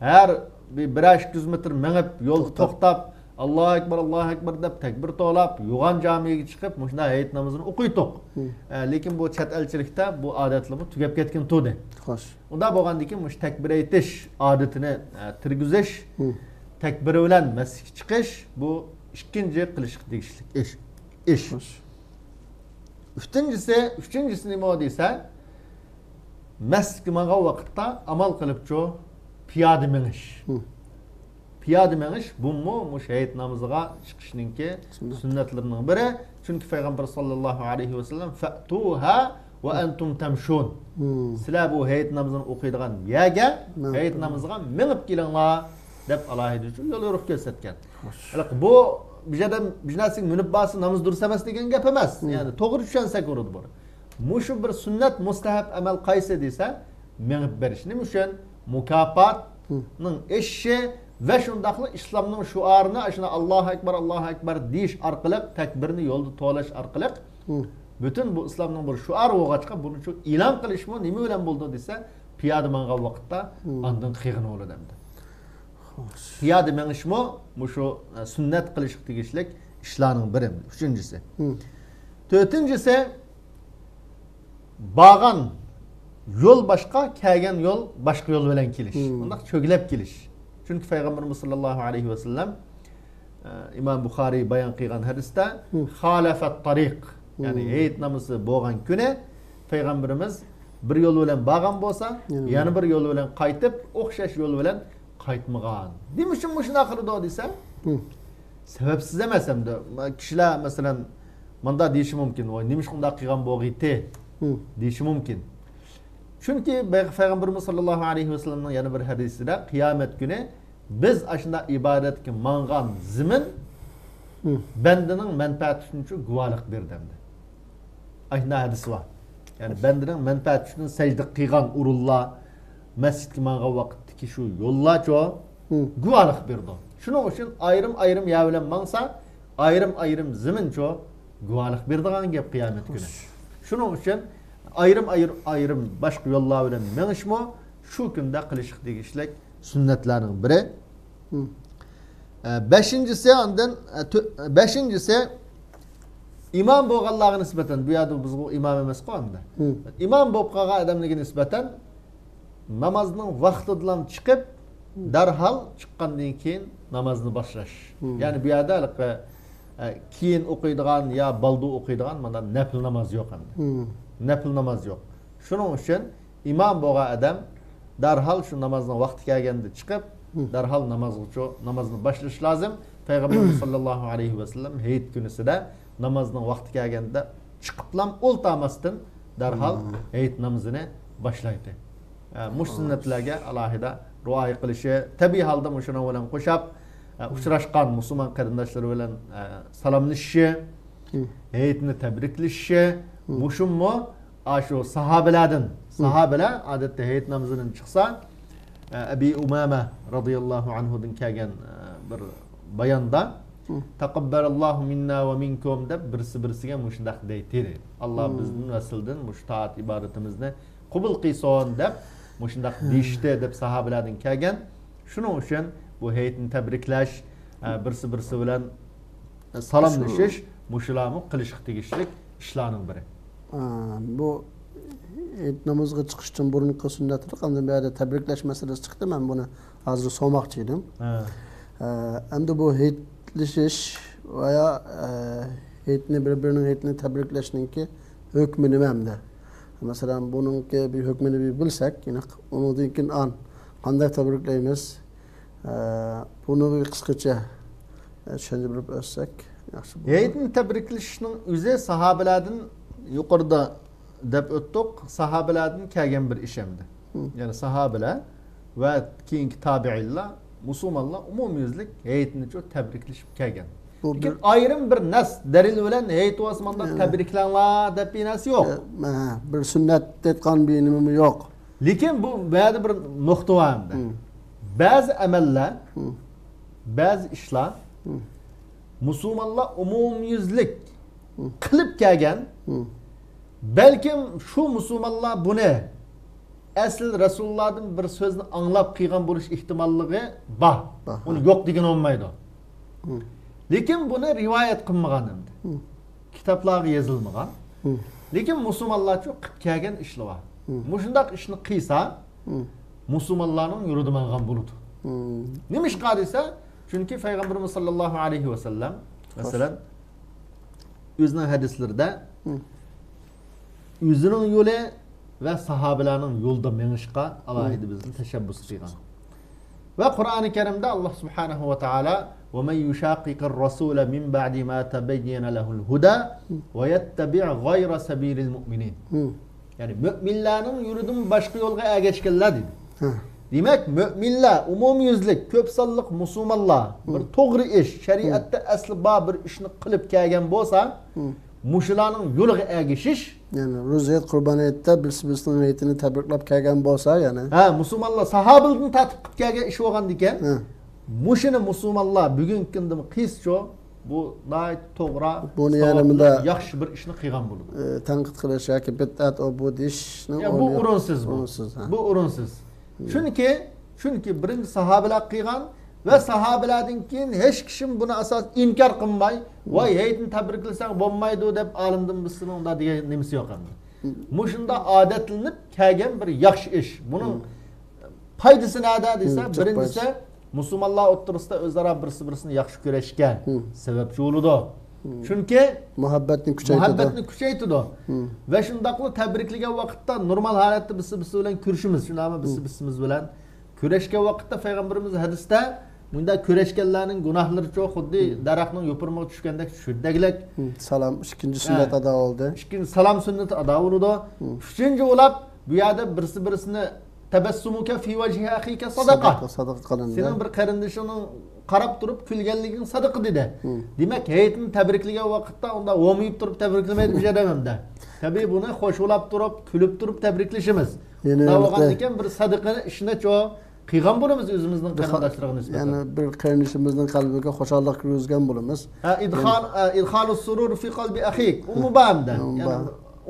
har 1-200 metr minib, yo'l to'xtab Allohu akbar deb takbir to'lab, yo'g'on jamiga chiqib, mushunda hayit namozini o'qiydiq. Lekin bu chet elchilikda bu odatlar tugab ketgan to'di. Xo'sh. Unda bo'lgandan keyin mush takbir aytish odatini tirgizish, takbir bilan masjidga chiqish bu ikkinchi qilishga tegishli ish. Uchinchisi nima deysa, masjidga borgan vaqtda amal qilibcho piyoda minish. Piyoda minish bu mush hayit namoziga chiqishninki sunnatlarining biri. Chunki payg'ambar sollallohu alayhi vasallam fa'tuha va antum tamshun. Sizlar bu hayit namozini o'qiydigan yerga hayit namoziga minib kelinglar deb alohida yo'l yo'riq ko'rsatgan. Bu bijadan bijnasing minib basi namoz durus emas degan gap emas. Ya'ni to'g'ri tushunsak urudi bor. Mushu bir sunnat mustahab amal qaysi desa minib berish. Nima uchun? Mukofotning ishi ve şundaqlı İslamның şuarını aşına Allahu Ekber deyiş arqılıq, takbirni yolda to'lash arqılıq bütün bu İslamның bir şuar o'g'achqa buni şu ilan qilishmi nima bilan bo'ldi desa piyoda mangan vaqtda ondan qiyg'in bo'ladi hamda. Piyoda manishmi shu sunnat qilish tegishlik ishlarning biri. Uchinchisi. To'rtinchisi bağan yo'l boshqa, kelgan yo'l boshqa yo'l bilan kelish. Undaq cho'glab kelish. Çünkü Peygamberimiz sallallahu aleyhi ve sellem İmam Bukhari bayan qilgan hadisda halafat tariq yani hayit namozi bo'lgan kuni Peygamberimiz bir yo'l bilan borgan bo'lsa, yana bir yo'l bilan qaytib, o'xshash yo'l bilan qaytmagan. Nima uchun shunday qildi desa? Sababsiz emas hamda. Kishilar masalan manda deyishi mumkin, voy nima shunday qilgan bo'lg'iydi deyishi mumkin. Chunki Payg'ambarimiz sollallohu alayhi vasallamning yana bir hadisida qiyomat kuni biz ashunda ibodatga mangan zimin bandaning manfaati uchun guvohlik berdimdi. Ashunda hadis bor. Ya'ni bandaning manfaati uchun sajda qilgan urullar masjidga mangan vaqtdagi shu yo'llarcho guvohlik berdi. Shuning uchun ayrim ya bilan mansa ayrim zimincho guvohlik berdigan gap qiyomat kuni. Shuning uchun ayrim boshqa yo'llar bilan mengishmo shu kunda qilishlik tegishlik sunnatlarning biri. Beshinchisi imom bo'lganlarga nisbatan bu yerda biz imom emas qo'yamda. Imom bo'lib qolgan odamlarga nisbatan namozning vaqtidan chiqib darhol chiqqandan keyin namozni boshlash. Ya'ni bu yerda keyin o'qiydigan yo baldu o'qiydigan mana nafl namoz yo'q endi. Nafl namoz yo'q. Shuning uchun imom bo'lgan odam darhol shu namozning vaqti kelganda chiqib darhol namozni boshlash lozim. Payg'ambarimiz sollallohu alayhi vasallam hayit kunisida namozning vaqti kelganda chiqiblam o'ltamasdan darhol hayit namozini boshlaydi. Mush sunnatlarga alohida rioya qilishi, tabiiy holda shuna bilan qo'shib uchrashgan musulmon qarindoshlari bilan salomlashishi, hayitni tabriklashi, mushummo shu sahobalar odatda hayit namozidan chiqsa Abi Umama radhiyallohu anhudan kelgan bir bayonda taqabbalallohu minna va minkum deb birsiga mushundaq deydi. Alloh bizning vasildan mush taat ibodatimizni qabul qilsin deb mushundaq deyishdi deb sahobalardan kelgan. Shuning uchun bu hayitni tabriklash, birsi bilan salomlashish mushularni qilishga tegishlik ishlarning biri. Bu hayit namoziga chiqish uchun burungi sunnatlar qanday bu yerda tabriklash masalasi chiqdi. Men buni hozir so'moqchi edim. Endi bu hayitlashish veya hayitni bir-birining hayitini tabriklashninki hukmi nimamda? Masalan, buningki bir hukmini bilsak, yine undan keyin qanday tabriklaymiz? Bunu bir qisqacha tushuntirib o'tsak yaxshi bo'ladi. Hayitni tabriklashning o'zi sahobalardan yuqorida deb o'tdik, sahobalardan kelgan bir ish endi. Ya'ni sahobalar va keyingi tabi'inlar, musulmonlar umumiyuzlik hayitni tabriklashib kelgan. Lekin ayrim bir nas dalil bilan hayit osmonda tabriklanlar deb narsa yo'q. Bir sunnat aytgan bir nima yo'q. Lekin bu ba'zi bir nuqta var endi. Bazı amallar, bazı işler musulmonlar umumiyuzlik qilib kelgan. Balkim shu musulmonlar buni asl Rasulullohdan bir so'zni anglab qilgan bo'lish ehtimolligi bor. Uni yo'q degan olmaydi. Lekin buni rivoyat qilmagan endi. Kitoblarga yozilmagan. Lekin musulmonlar qilib kelgan ishlar bor. Mushundaq ishni qilsa musulmonlarning yo'lida mangan bo'ladi. Nima ish qilsa? Chunki Payg'ambarimiz sollallohu alayhi vasallam masalan o'zining hadislarida o'zining yo'li va sahobalarning yo'lda menishga alohida bizni tashabbus qilgan. Ve Kur'an-ı Kerim'de Allah Subhanahu ve Teala وَمَنْ يُشَاقِقَ الرَّسُولَ مِنْ بَعْدِ مَا تَبَيَّنَ لَهُ الْهُدَى وَيَتَّبِعْ غَيْرَ سَب۪يلِ الْمُؤْمِنِينَ. Yani müminlerin yürüdüğün başka yolga geçkenler dedi. Demek müminler, umumiyüzlik, köpsallık musulmonlar bir to'g'ri ish, şeriatta asli bor bir ishni qilib kelgan bo'lsa, mushularning yo'liga ergashish, yani Ro'zayt Qurbaniyatda birsining hayitini tabriklab kelgan bo'lsa, yani musulmonlar sahobalardan tatib qilib kelgan ish bo'lgan ekan. Mushuni musulmonlar bugungi kunda qilsa, bu to'g'ri, buni yana bunda yaxshi bir ishni qilgan bo'ladi. Tanqid qilish yoki bid'at bu deyishni bu o'rinsiz bu. Bu o'rinsiz. Chunki birinchi sahobalar qilgan ve sahabelerden keyin hech kishim buni asas inkar qilmay, voy hayitni tabriklasang bo'lmaydi deb olimdan bilsin unda degan nimasi yo'q endi. Mushunda odatlanib kelgan bir yaxshi ish. Buning foydasi nada desa, birinchisi musulmonlar o'rtasida o'zaro birsi-birini yaxshi ko'rishga sababchi bo'ladi. Chunki muhabbatni kuchaytiradi. Ve shundaqli tabriklagan vaqtda normal holatda birsi bilan ko'rishimiz, shunami birsi bilan kurashgan vaqtda Payg'ambarimiz hadisda Bunda köreşkenlerinin günahları çok xuddi daraxtning yopirmoq tushgandek tushurdagilak. Salam ikinci sünnet ada oldu. İkinci salam sünneti ada oldu. Üçüncü olab bu yerda birisi-birisini tabassumuka fi vajhi akhika sadaqa. Sadaqa qilindi. Senin bir qarindishing qarab turib kulganliging sadaqa dedi. Demak, hayitni tabriklagan vaqtda unda o'miyib turib tabriklamaydi bir odamda. Tabii buni xo'shulab turib, kulib turib tabriklashimiz. Davog'an ekan bir sadaqani ishini cho qilgan bo'lamiz o'zimizning qarindoshlariga nisbatan. Ya'ni bir qarindishimizning qalbiga xushallik kirgizgan bo'lamiz. İdxalus surur fi qalbi akhik. Umubanda.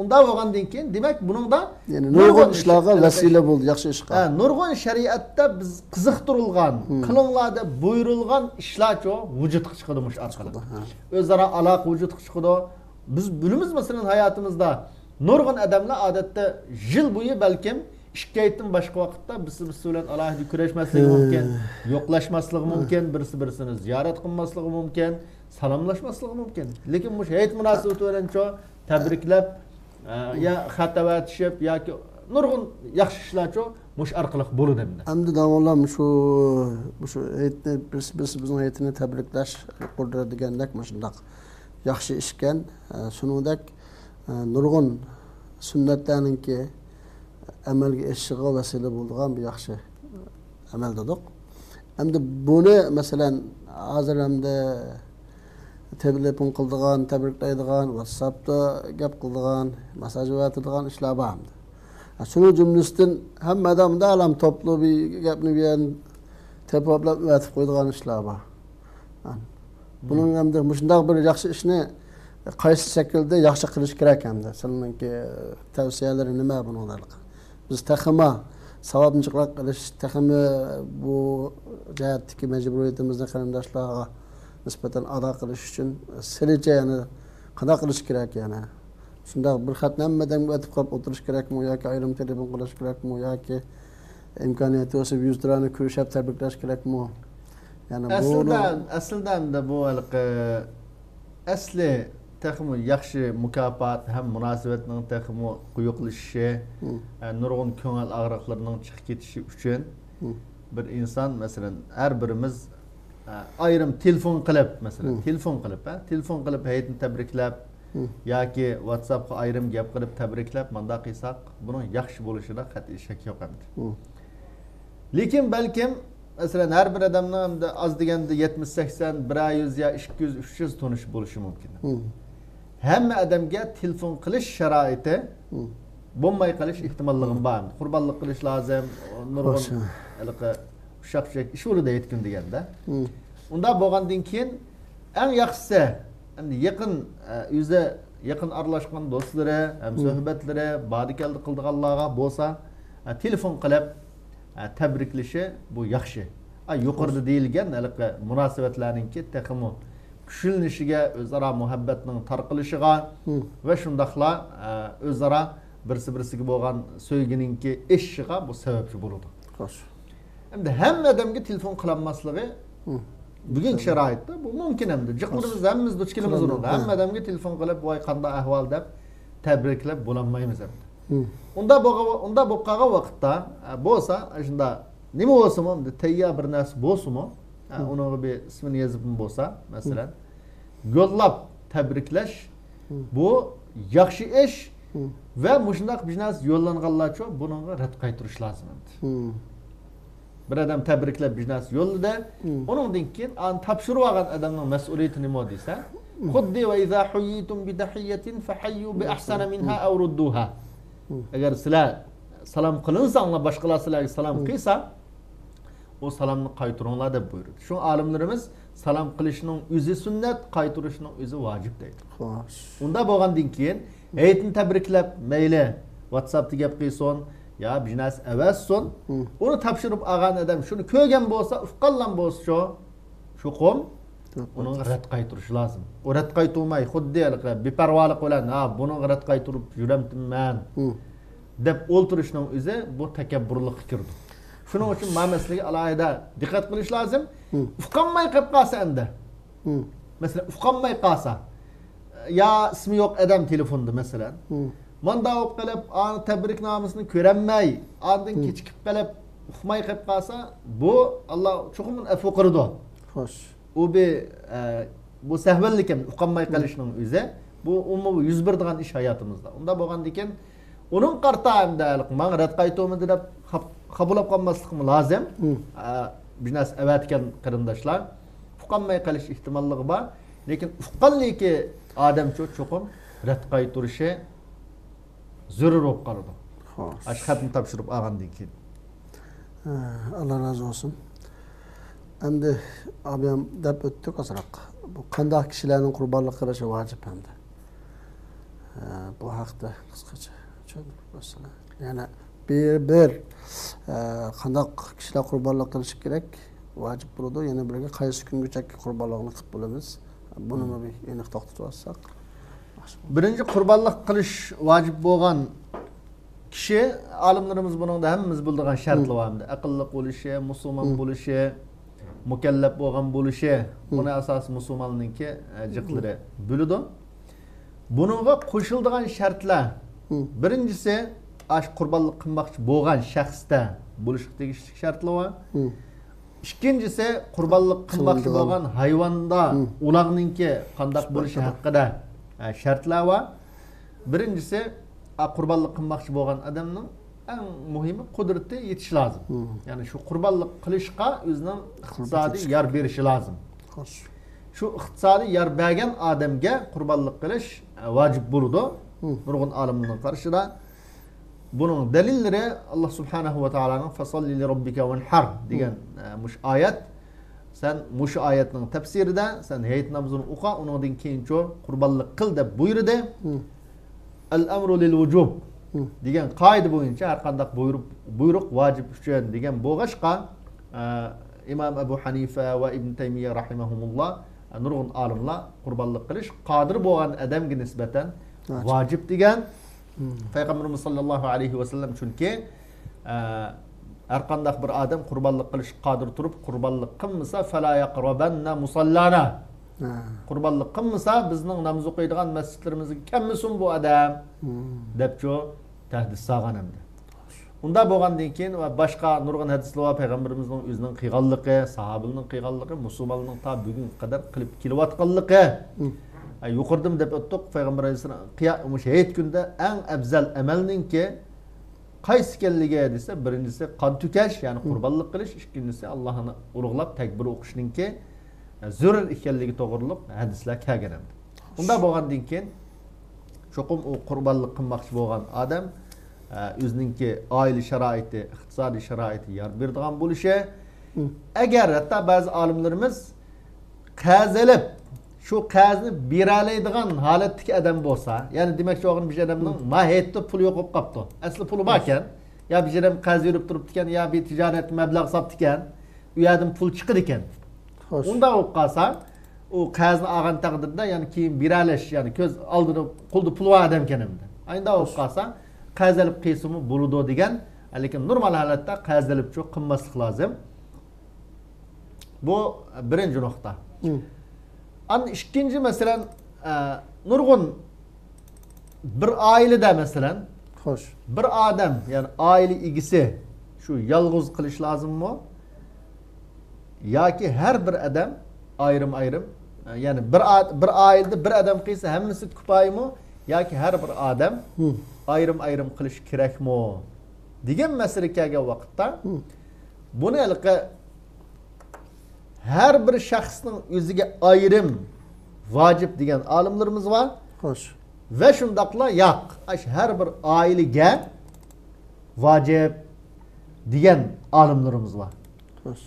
Unda bo'lgandan keyin demak buningda nurg'un ishlarga vasila bo'ldi, yaxshi ishqa. Nurg'un shariatda biz qiziqtirilgan, qilinglar deb buyurilgan ishlarcho vujudga chiqadi mush orqali. O'zaro aloqa vujudga chiqadi. Biz bilamiz masalan hayotimizda nurg'un odamlar odatda yil bo'yi balkim ishkaytdan boshqa vaqtda birisi bilan alohida kurashmasligi mumkin, yo'qlashmasligi mumkin, birisini ziyorat qilmasligi mumkin, salomlashmasligi mumkin. Lekin mush hayit munosabati bilancho tabriklab ya xatavatishib yoki nurg'un yaxshi ishlarcho mush orqali bo'ladi endi. Endi davollam shu hayitni bizning hayitini tabriklash qildiradi degandek shundaq yaxshi ishkan, shuningdek nurg'un sunnatlarningki amalga oshishiga vasila bo'lgan bir yaxshi amal dedik. Endi buni masalan hozir hamda telefon qildigan, tabriklaydigan, WhatsAppda gap qildigan, mesaj yo'llatadigan ishlar bor. Shuning jumlasidan hamma odamda alam toplu bir gapni bilan tepoplab yo'llatib qo'yadigan ishlar bor. Buning hamda shunday bir yaxshi ishni qaysi shaklda yaxshi qilish kerak hamda. Sizlarning tavsiyalari nima buninglarga? Biz taxima savobnichiqroq qilish, taxima bu jihatdagi majburiyatimizni qarindoshlarga nisbatan ado qilish uchun silicha yana qanday qilish kerak yana? Shunday bir xatni hammadan o'tib qolib o'tirish kerakmi yoki ayrim telefon qilish kerakmi yoki imkoniyati bo'lsa 100 dirani ko'rishib tabriklash kerakmi? Yani aslida bu asli taxmi yaxshi mukofot ham munosabatning taxmi quyuqlashishi, nurg'un ko'ngil og'riqlarining chiqib ketishi uchun bir inson masalan har birimiz ayrim telefon qilib hayitni tabriklab yoki WhatsAppga ayrim gap qilib tabriklab manda qilsak buning yaxshi bo'lishida qat'iy shak yo'q endi. Lekin balkim masalan har bir odamning az deganda 70-80, 100 ya 200, 300 tanış bo'lishi mumkin. Hamma odamga telefon qilish sharoiti bo'lmay qolish ehtimolligim bor. Qurbonlik qilish lozim, nurg'un ushaq ish yo'lida yetkin deganda. Unda bo'lgandan keyin eng yaxshisi endi yaqin aralashgan do'stlari, ham suhbatlari, badikallik qildiganlarga bo'lsa telefon qilib tabriklashi bu yaxshi. Yuqorida deyilgan munosabatlarningki taxmi kuchlinishiga, o'zaro muhabbatning tarqilishiga va shundaqla o'zaro birisi-birisiga bo'lgan sevginingki eshishiga bu sababchi bo'ladi. Xo'sh. Endi hamma odamga telefon qilinmasligi bugungi sharoitda bu mumkin endi. Jiqimiz hammamiz duch kelamiz unda. Hamma odamga telefon qilib, "Voy qanday ahvol" deb tabriklab bo'lolmaymiz endi. Unda bo'lib qolgan vaqtda bo'lsa, shunda nima bo'lsa-mu, tayyor bir narsa bo'lsa-mu, uning bir ismini yozib bo'lsa, masalan, yo'llab tabriklash bu yaxshi ish va mushundaq bir narsa yo'llanganlarcha buningga rad qaytarish lozim endi. Bir odam tabriklab bir narsa yo'lladi, uningdan keyin topshirib olgan odamning mas'uliyati nima desa, xuddi va iza huyitum bi tahiyatin fahayyu bi ahsana minha aw rudduha. Agar sizlar salom qilinsanglar, boshqalar sizlarga salom qilsa, o salomni qaytaringlar deb buyurdi. Shu olimlarimiz salom qilishning o'zi sunnat, qaytarishning o'zi vojib deydi. Xo'sh. Unda bo'lgandan keyin hayitni tabriklab, mayli WhatsAppda gap qilsin, ya biznes evasson, onu topshirib olgan odam shuni ko'rgan bo'lsa, ufqallan bo'lsa, shu qom onun rad qaytarish lozim. O rad qaytarmay, xuddi beparvolik bilan, buni rad qaytarib yuramman deb o'ltirishning o'zi bu takabburlik fikirdir. Shuning uchun ma'nosliga alohida diqqat qilish lozim. Ufqanmay qolib qolsa endi. Masalan, ufqanmay qolsa, ya ismi yo'q odam telefonda masalan. Manda o'p qilib, ani tabriknomasini ko'ranmay, ondan kechikib qolib, uqmay qilib qolsa, bu Alloh cho'qim afu qiladi. Xo'sh. U bu sahvallik ham uqmay qilishning o'zi bu umumiy yuz beradigan ish hayotimizda. Unda bo'lgandan keyin uning qartayimda men rad qaytuvimdi deb qabul qilmasligim lozim. Biznes avatgan qarindoshlar uqmay qilish ehtimolligi bor, lekin uqqanligi odam cho'qim rad qayturishi zarur bo'lib qoladi. Xo'sh. Xatni topshirib olgandan keyin. Allah razı olsun. Endi abim deb o'tdik azroq. Bu qanday kishilarning qurbonlik qilishi vojib endi. Bu haqda qisqacha tushuntirib bersanlar. Ya'ni bir qanday kishilar qurbonlik qilishi kerak, vojib bo'ladi. Yana biriga qaysi kungacha qurbonlikni qilib bo'lamiz. Buni bir aniq to'xtatib olsak. Birinchi qurbonlik qilish vojib bo'lgan kishi olimlarimiz buningda hammamiz bildigan shartlar var. Aqlli bo'lishi, musulmon bo'lishi, mukallaf bo'lgan bo'lishi, buni asosi musulmonninki jiqlari bo'ladi. Buningga qo'shiladigan shartlar birinchisi ash qurbonlik qilmoqchi bo'lgan shaxsda bo'lishi tegishli shartlar var. İkincisi qurbonlik qilmoqchi bo'lgan hayvonda ularninki qanday bo'lishi haqida shartlar var. Birinchisi qurbonlik qilmoqchi bo'lgan odamning eng muhimi qudrati yetishi lozim. Ya'ni shu qurbonlik qilishga o'zining iqtisodiy yer berishi lozim. Shu iqtisodiy yer bergan odamga qurbonlik qilish vojib bo'ladi. Nurg'un olimlarning qarashida bunun dalillari Allah subhanahu va taolaning fasolli li robbika vanhar degan mush oyat. Sen mush oyatning tafsirida sen hayit namozini o'qi, undan keyin qurbonlik qil deb buyurdi. Al-amru lil vujub degan qoida bo'yicha har qanday buyruq vojib uchun degan bo'g'ashqa Imom Abu Hanifa va Ibn Taymiya rahimahumulloh nurg'un olimlar qurbonlik qilish qodir bo'lgan odamga nisbatan vojib degan. Payg'ambarimiz sollallohu alayhi va sallam chunki har qanday bir odam qurbonlik qilish qodir turib qurbonlik qilmasa fala yaqrabanna musallana. Qurbonlik qilmasa bizning namoz o'qiydigan masjidlarimizga kelmasin bu odam debcho tahdid solgan endi. Unda bo'lgandan keyin va boshqa nurg'un hadislar va payg'ambarimizning o'zining qilganligi, sahobalarning qilganligi, musulmonlarning ta bugun qadar qilib kelayotganligi yuqordim deb o'tdik. Payg'ambar alayhisalom hayit kunda eng afzal amalninki qaysi ekanligi desa, birinchisi qon to'kash, ya'ni qurbonlik qilish, ikkinchisi Allohni ulug'lab takbir o'qishninki zarur ekanligi to'g'riliq hadislar kelgan endi. Unda bo'lgandan keyin cho'qim u qurbonlik qilmoqchi bo'lgan odam o'zininki oila sharoiti, iqtisodiy sharoiti yer beradigan bo'lishi, agar hatto ba'zi olimlarimiz qazalib shu qazni beralaydigan holatdagi odam bo'lsa, ya'ni demakchi bo'lgan bir odamning mahiyatda pul yo'q bo'lib qopti. Asli puli bor ekan, yo bir odam qaz yurib turibdi ekan, yo bir tijorat mablag' sotdi ekan, u yerdan pul chiqdi ekan. Unda bo'lib qolsa, u qazni olgan taqdirda, ya'ni keyin beralish, ya'ni ko'z oldida qo'lda pul bor odam ekan endi. Ayda bo'lib qolsa, qazalib qilsimi bo'ladi degan, lekin normal holatda qazalib cho'q qilmaslik lozim. Bu birinchi nuqta. İkinci mesela nurg'un bir ailede mesela bir adam yani aile igisi şu yalğız qilish lazım mı? Ya ki her bir adam ayrım yani bir ailede bir adam qilsa hammasi kupay mı? Ya ki her bir adam ayrım qilish kerak mı? Degan masala kelgan vaqtda buni her bir şahsning o'ziga ayrım vacip degan olimlarimiz var. Xo'sh. Ve shundaqla yo'q. Her bir ailege vacip degan olimlarimiz var. Xo'sh.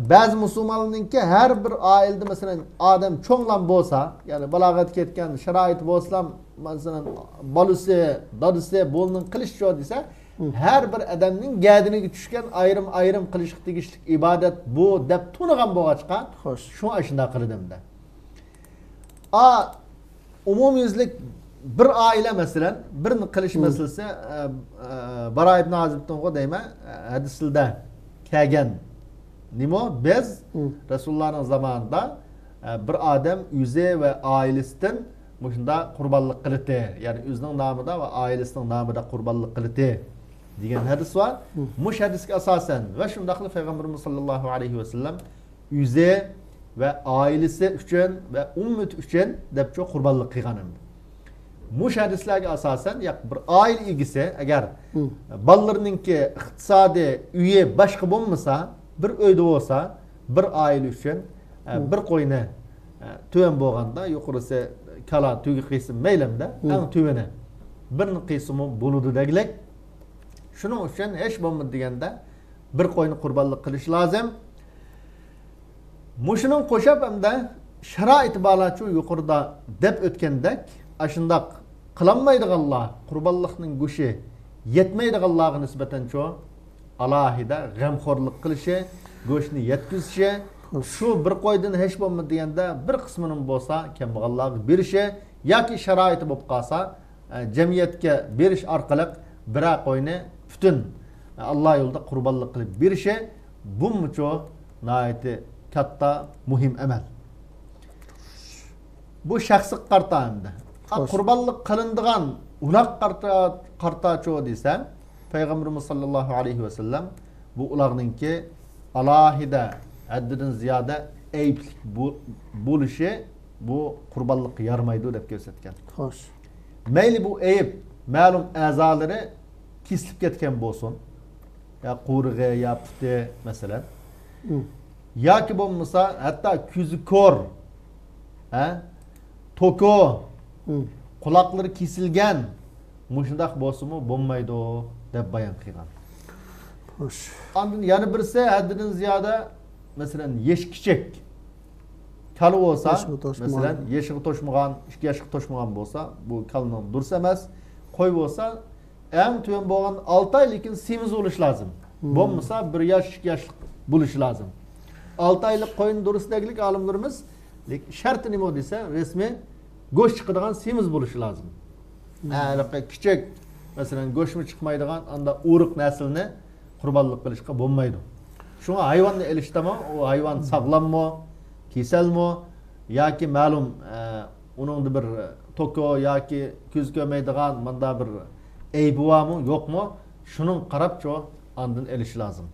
Bazı musulmonlarninki her bir ailede mesela adam cho'nglan bo'lsa, yani balog'at ketgan sharoit bo'lsa, mesela bolasi, dadisi bo'lnin qilish jo desa, her bir adamning gadiniga tushgan ayrım qilish tegishli ibodat bu deb tunigan bo'lg'achqa, shu shunday qildimda. Umumiylik bir aile mesela birini qilish masalasi Bara ibn Azibdan deyman hadislarda kelgan. Nima biz Rasulullahning zamanında bir adam o'zi ve ailesidan shunda qurbonlik qildi. Yani o'zining nomida ve ailesining nomida qurbonlik qildi degan hadis var. Mush hadisga asosan va shundaqli payg'ambarimiz sollallohu alayhi vasallam o'zi va oilasi uchun va ummat uchun deb qurbonlik qilgan edi. Mush hadislarga asosan bir oila egisi agar bolalarninki iqtisodiy uyi boshqa bo'lmasa, bir uyda bo'lsa, bir oila uchun bir qo'yni tuvan bo'lganda yuqorisi kala tugi qiysin maylamda eng tuvani birni qiysimı bo'ludi degilik. Shuning uchun hech bo'lmadi deganda bir qo'yni qurbonlik qilish lozim. Mushuning qo'shib hamda sharoit balachu yuqorida deb o'tgandek, ashundaq qilinmaydiganlar qurbonlikning go'shi yetmaydiganlarga nisbatan alohida g'amxo'rlik qilishi, go'shni yetkizishi, shu bir qo'ydan hech bo'lmadi deganda bir qismini bo'lsa kambag'allarga berishi yoki sharoiti bo'lib qolsa jamiyatga berish orqali bir qo'yni butun Alloh yo'lida qurbonlik qilib berishi bu nihoyatda katta muhim amal. Bu shaxsiy qarta hamda. Qurbonlik qilinadigan uloq qartacho desam, payg'ambarimiz sollallohu alayhi vasallam bu ularninki alohida haddidan ziyoda ayiblik bo'lishi bu qurbonlik yarmaydi deb ko'rsatgan. Xo'sh. Mayli bu ayib ma'lum a'zolari kesilib ketgan bo'lsin. Ya qo'rg'i, ya puti masalan. Yoki bo'lmasa hatto ko'zi ko'r, toko, quloqlari kesilgan mushundaq bo'lsa-mu bo'lmaydi deb bayon qilgan. Xo'sh. Ondan yana birisi haddidan ziyoda masalan yesh kichik kal bo'lsa, masalan yeshigi to'shmagan, 2 yoshga to'shmagan bo'lsa, bu kalning dursa emas. Qo'y bo'lsa, eng tuyon bo'lgan 6 oy lekin semiz bo'lish lozim. Bo'lmasa 1 yosh, 2 yoshlik bo'lishi lozim. 6 oylik qo'yni durusdagilik olimlarimiz sharti nima desa, resmi go'sht chiqadigan semiz bo'lishi lozim. Kichik masalan go'shtmi chiqmaydigan anda o'riq naslni qurbonlik qilishga bo'lmaydi. Shunga hayvonni elishdimi, o hayvon sog'lommi, kasalmi yoki ma'lum uningda bir toko yoki ko'z ko'rmaydigan manda bir aybi bormi, yo'qmi, shuning qarab ondan elish lozim.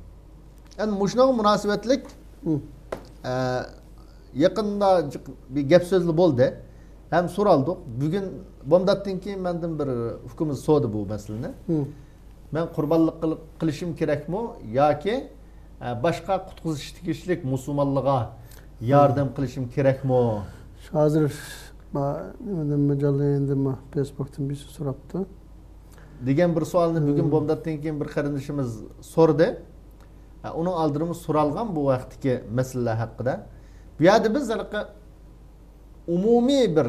Endi mushunga munosabatlik yaqinda bir gap so'zli bo'ldi. Hem so'raldik. Bugun bomdatdan keyin mendan bir hukumat so'di bu masalani. Men qurbonlik qilishim kerakmi yoki boshqa qutqizish tegishlik musulmonlarga yordam qilishim kerakmi? Hozir men majallayendimi Facebook'tan bir so'rabdi. Degan bir savolni bugun bomdatdan keyin bir qarindishimiz so'rdi. Uning oldirimiz so'ralgan bu vaqtdagi masala haqida. Bu yerda biz umumiy bir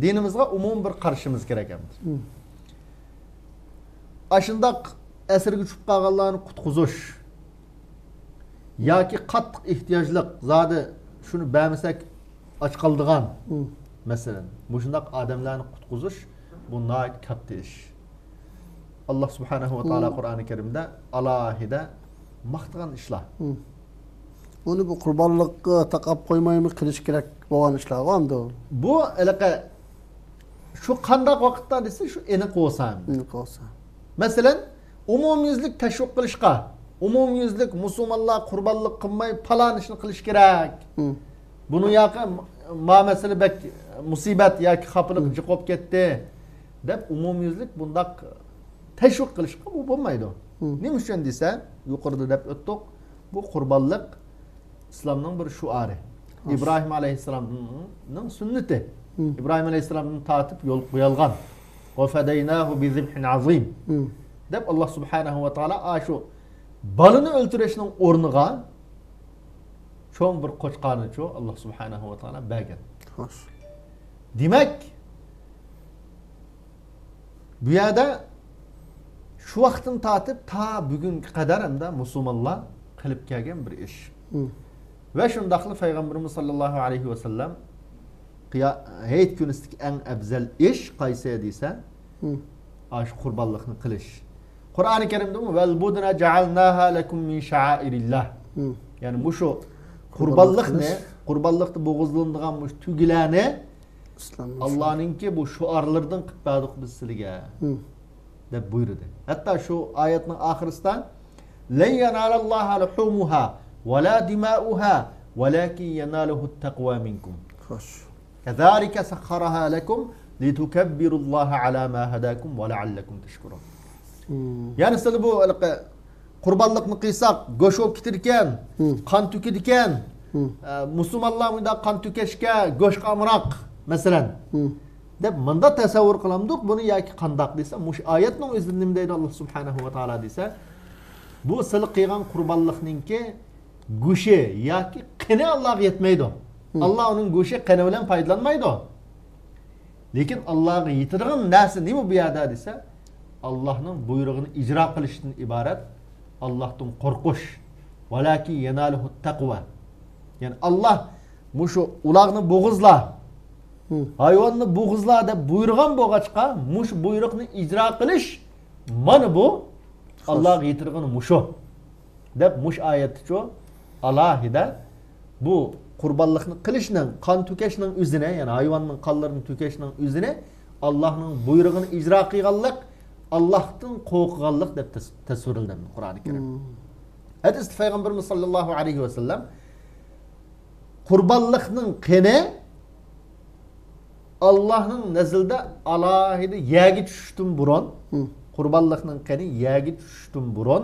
dinimizga umum bir qarashimiz kerak emas. Ashundaq asirga tushib qolganlarni qutqizish yoki qattiq ehtiyojliq zodi shuni bermasak och qoldigan masalan, bu shundaq odamlarni qutqizish bu nihoyat katta ish. Allah subhanahu va taolo Qur'oni Karimda alohida maqtagan ishlar. Uni bu qurbonlikqa taqab qo'ymaymi qilish kerak bo'lgan ishlar endi. Bu alaqa shu qanday vaqtda desa shu aniq bo'lsa. Masalan, umumyuzlik tashviq qilishga, umumyuzlik musulmonlar qurbonlik qilmay falon ishni qilish kerak. Buni yoqi masala bak musibat yoki xafalik jiqib ketdi deb umumyuzlik bundaq tashviq qilishga bu bo'lmaydi. Nima uchun desa, yuqorida deb o'tdik, bu qurbonlik İslam'ın bir şuarı. İbrahim Aleyhisselam'ın sünneti. İbrahim Aleyhisselam'ın tatip yol koyalgan. وَفَدَيْنَاهُ بِذِبْحٍ عَظِيمٍ deb Allah Subhanahu wa Taala şu balını öldürüşünün ornuğa çoğun bir qo'chqarni Allah Subhanahu wa Taala bergan. Demek bu yerda şu vaqtdan tatip ta bugunga qadar hamda musulmonlar qilib kelgan bir ish. Ve şundaqlı Peygamberimiz sallallahu aleyhi ve sellem hayit günüsteki en ebzel iş qaysi ediyse aş qurbonlikni qilish. Qur'oni Karimda vel budna ja'alnaha lakum min sha'airillah. Yani bu şu qurbonlikni bo'g'izlanadigan bu tugilarni Allah'ınki bu şuarlardan qilib berdik biz sizlarga. deb buyurdi. Hatta şu ayetning oxirida "Lan yanalalloha luhumuha va la dima'uha, walakin yanaluhu at-taqwa minkum." Xo'sh. Kazalika sakharaha lakum litukabbirullaha ala ma hadakum va la'allakum tashkurun. Yani siz bu qurbonlikni qilsak, go'sht olib ketirkan, qon to'kadikan, musulmonlar bunda qon to'kashga, go'sht qamroq, masalan. deb mında tasavvur qilamdik buni yoki qandoq desa, mush oyatning o'zida nima deydi Alloh subhanahu va taolo desa, bu sil qilgan qurbonlikninki go'shi yoki qini Allohga yetmaydi. Alloh uning go'shi qini bilan foydalanmaydi. Lekin Allohga yetirgan narsa nima bu yerda desa, Allohning buyrug'ini ijro qilishdan iborat, Allohdan qo'rqish. Valaki yanaluhu taqwa. Yani Allah mushu ularni bo'g'izlar, hayvonni bo'g'izlar deb buyurgan bo'lg'achqa, mush buyruqni ijro qilish mana bu Allohga yetirgan mushu deb mush oyatda alohida bu qurbonlikni qilishning, qon to'kashning o'zini, ya'ni hayvonning qonlarini to'kashning o'zini Allohning buyrug'ini ijro qilganlik, Allohdan qo'rqganlik deb tasvirlanadi Qur'oni Karim. Hadis Payg'ambarimiz sollallohu alayhi va sallam qurbonlikning qini Allah'ın nazilda alohida yagi tushishdan burun, qurbonlikning qini yagi tushishdan burun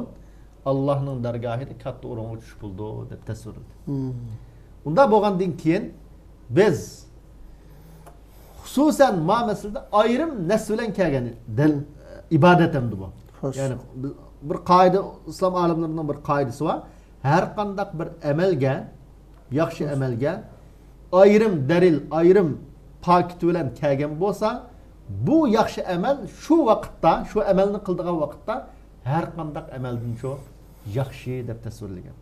Allah'ın dargohida katta o'ringa tushib bo'ldi deb tasvirladi. Unda bo'lgandan keyin biz xususan ma'noasida ayrim nas bilan kelgan ibodat hamdi bu. Yani bir qoida, islom olimlarining bir qoidasi var. Har qanday bir amalga, yaxshi amalga ayrim dalil, ayrim paketi bilan kelgan bo'lsa, bu yaxshi amal shu vaqtda, shu amalni qildigan vaqtda har qanday amaldan shu yaxshi deb tasvirlagan.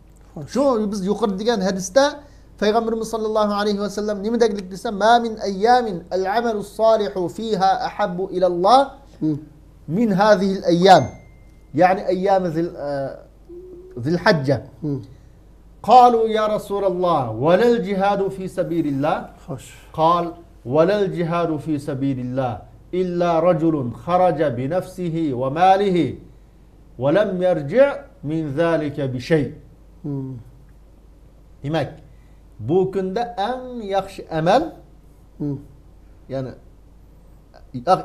Shu biz yuqori degan hadisda Peygamberimiz sallallahu aleyhi ve sellem nima deglik desa, "Ma min ayyamin al-amalu salihu fiha ahabbu ila Allah min hadhihi al-ayyam." Yani ayyam zil-hajja. قالوا يا رسول الله ولا الجهاد في سبيل الله قال ولا الجهاد في سبيل الله إلا رجل خرج بنفسه وماله ولم يرجع من ذلك بشيء. Demek bu günde en yaxshi amal yani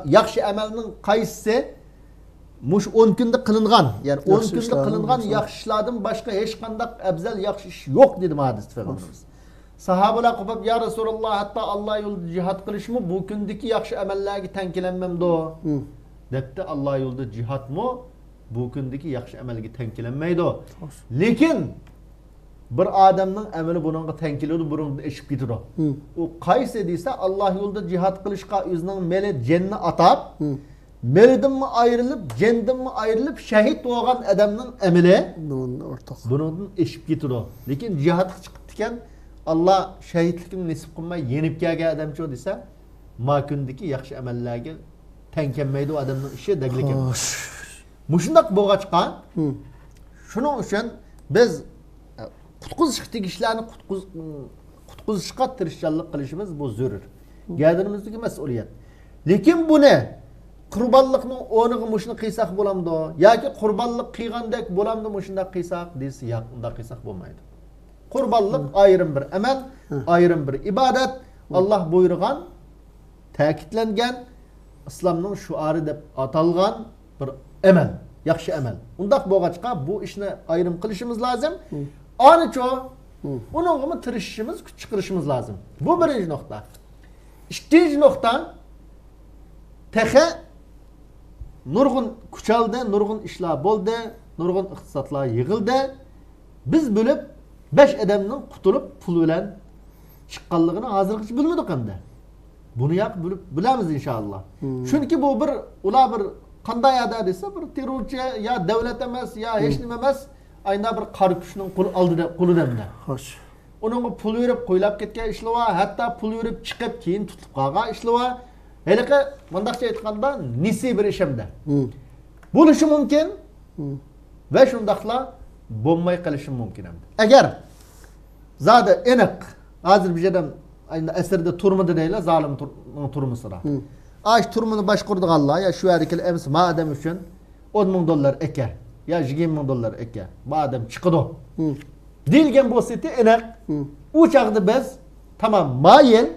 yaxshi amalning qaysi mush 10 kunda qilingan, yani 10 kunda qilingan yaxshi ishlardan boshqa hech qanday afzal yaxshi ish yo'q dedi hadis Peygamberimiz. Sahabalar qopib ya Rasululloh hatta Alloh yo'lida jihad qilishmi bu kundagi yaxshi amallarga tankilanmamdi debdi. Alloh yo'lida jihadmi bu kundagi yaxshi amalga tankilanmaydi. Lekin bir odamning amali buningga tankiladi, buningdan eshib ketadi. U qaysi desa Alloh yo'lida jihad qilishga o'zining meli jenni atab, melidanmi ayrilib, jendanmi ayrilib shahid bo'lgan odamning amali buningdan eshib ketadi. Lekin jihadga chiqib ekan Allah şehitlikni nisib qilmay yenib kelgan odamchi desa, ma kundagi yaxshi amallarga tankanmaydi u odamning ishi deglik emas. Mushundaq bo'lg'achqa, shuning uchun biz qutqizish tegishlarni qutqizishga tirishchilik qilishimiz bu zarur. Gadirimizdagi mas'uliyat. Lekin buni qurbonlikning o'rniga mushuni qilsak bo'lamdi yoki qurbonlik qilgandek bo'lamdi mushunda qilsak desa, yo'q, unda qilsak bo'lmaydi. Qurbonlik ayrım bir amal, ayrım bir ibadet. Allah buyurgan, ta'kidlangan, İslamning shuari deb atalgan bir amal, yaxshi amal. Undaq bo'lg'achqa bu ishni ayrım qilishimiz lozim. Anicho, uningga tirishishimiz, kuch chiqarishimiz lozim. Bu birinchi nuqta. Ikkinchi nuqta, texe nurg'un kuchaldi, nurg'un ishlar bo'ldi, nurg'un iqtisodlar yig'ildi. Biz bo'lib 5 adamning qutulib pul bilan chiqqanligini hozirgacha bilmadik hamda. Buni yoq bilamiz inshaalloh. Chunki bu bir ular bir qanday ada desa, bir terrorchi ya davlat emas, ya hech nima emas, ayna bir qari kuchning qo'lidan. Xo'sh. Uningga pul yurib qo'ylab ketgan ishlar va hatto pul yurib chiqib keyin tutib qolgan ishlar va haliqa mundaqcha aytganda nisi bir ishimda. Bo'lishi mumkin va shundaqla bo'lmay qilishi mumkin ham. Agar zada aniq hozir bir yerdan ayni asrda turmadi deylar, zolim turmusida. Aş turumunu başkurduğanlar ya şu erkek ems madem üçün 10 bin dolar eke ya 20 bin dolar eke madem çıkıdı. Dilgen bu seti enek uçakta biz tamam mayel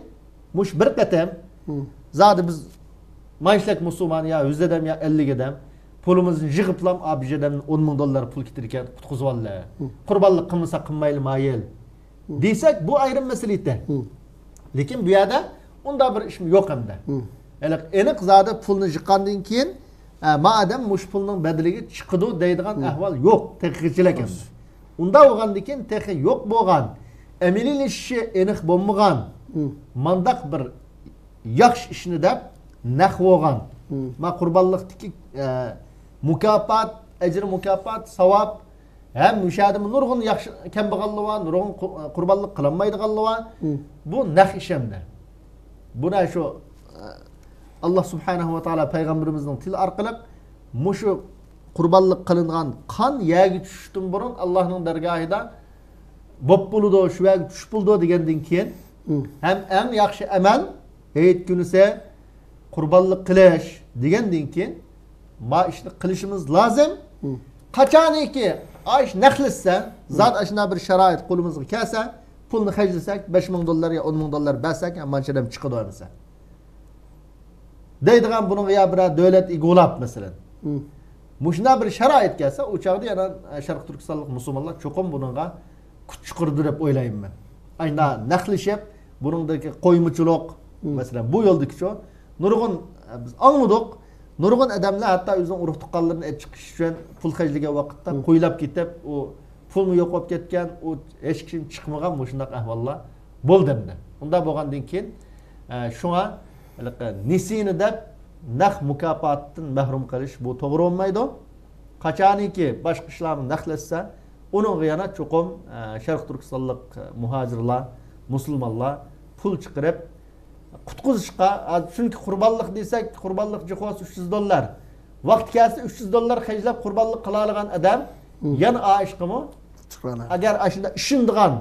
muş bir katem zaten biz maaşlak Müslüman ya 100 edem ya 50 edem pulumuzu jıgıplam abijeden 10 bin dolar pul getirirken kutkuz vallahi kurbanlık kılmasa kılmaylı mayel deysek bu ayrım meseleydi. Lekin bu yada onda bir işim yok hem de. Enek zaten pulunu jıkandan keyin madem muş pulunun bedeliga çıkıdı deydigan ahval yok tekiçilek hem. Unda olgandan keyin teki yok bolgan emilileşişi enik bolmagan mandak bir yaxşı işini dep naq bolgan ma qurbanlıktaki mukafat ecri mukafat savap hem müşahidim nurgun yaxşı kembagallığı var nurgun qurbanlık kılanmaydıganlığı var bu naq işemde buna şu Allah subhanahu wa ta'ala peygamberimizin til arqılık muşu qurbanlık kılıngan kan yagi düştün burun Allah'ın dergahida bop buludu şu yagi tuş buldu degenden keyin hem en yaxşı emel heyet günüse qurbanlık kılış degenden keyin ma işni qilishimiz lazım. Qachoniki ayş naqlissa zat aşına bir şarait qo'limizga kelsa pulni hajlasak 5 ming dollar ya 10 ming dollar bersak manchadam chiqadi o'rnisa. Deydigan bunun ya bir devlet igolap mesela. Muşna bir şarait kelsa o çağda yana Şarkı Türkistanlık Müslümanlar çokum bununla kuchqurdi deb o'ylayman men. Ayna naqlishib buningdagi qo'ymuchilik mesela bu yo'ldagi şu nurg'un biz anladık. Nurg'un adamlar hatta o'zining urug' tuqqanlarini aytib chiqish uchun pul hajlagan vaqtda qo'ylab ketib u pulni yo'qolib ketgan u hech kim chiqmagan shunday ahvollar bo'ldimda. Unda bo'lgandan keyin shunga nesini deb naq mukofotdan mahrum qilish bu to'g'ri bo'lmaydi. Qachoniki boshqa ishlarni naqlasa uning yana cho'qim Sharq Turkistonlik muhojirlar, musulmonlar pul chiqarib qutquzishga chunki qurbanlik desak qurbanlik jihos 300 dollar vaqt kelsa 300 dollar hajlab qurbanlik qila olgan odam yana aishqimi agar ashunda ishindigan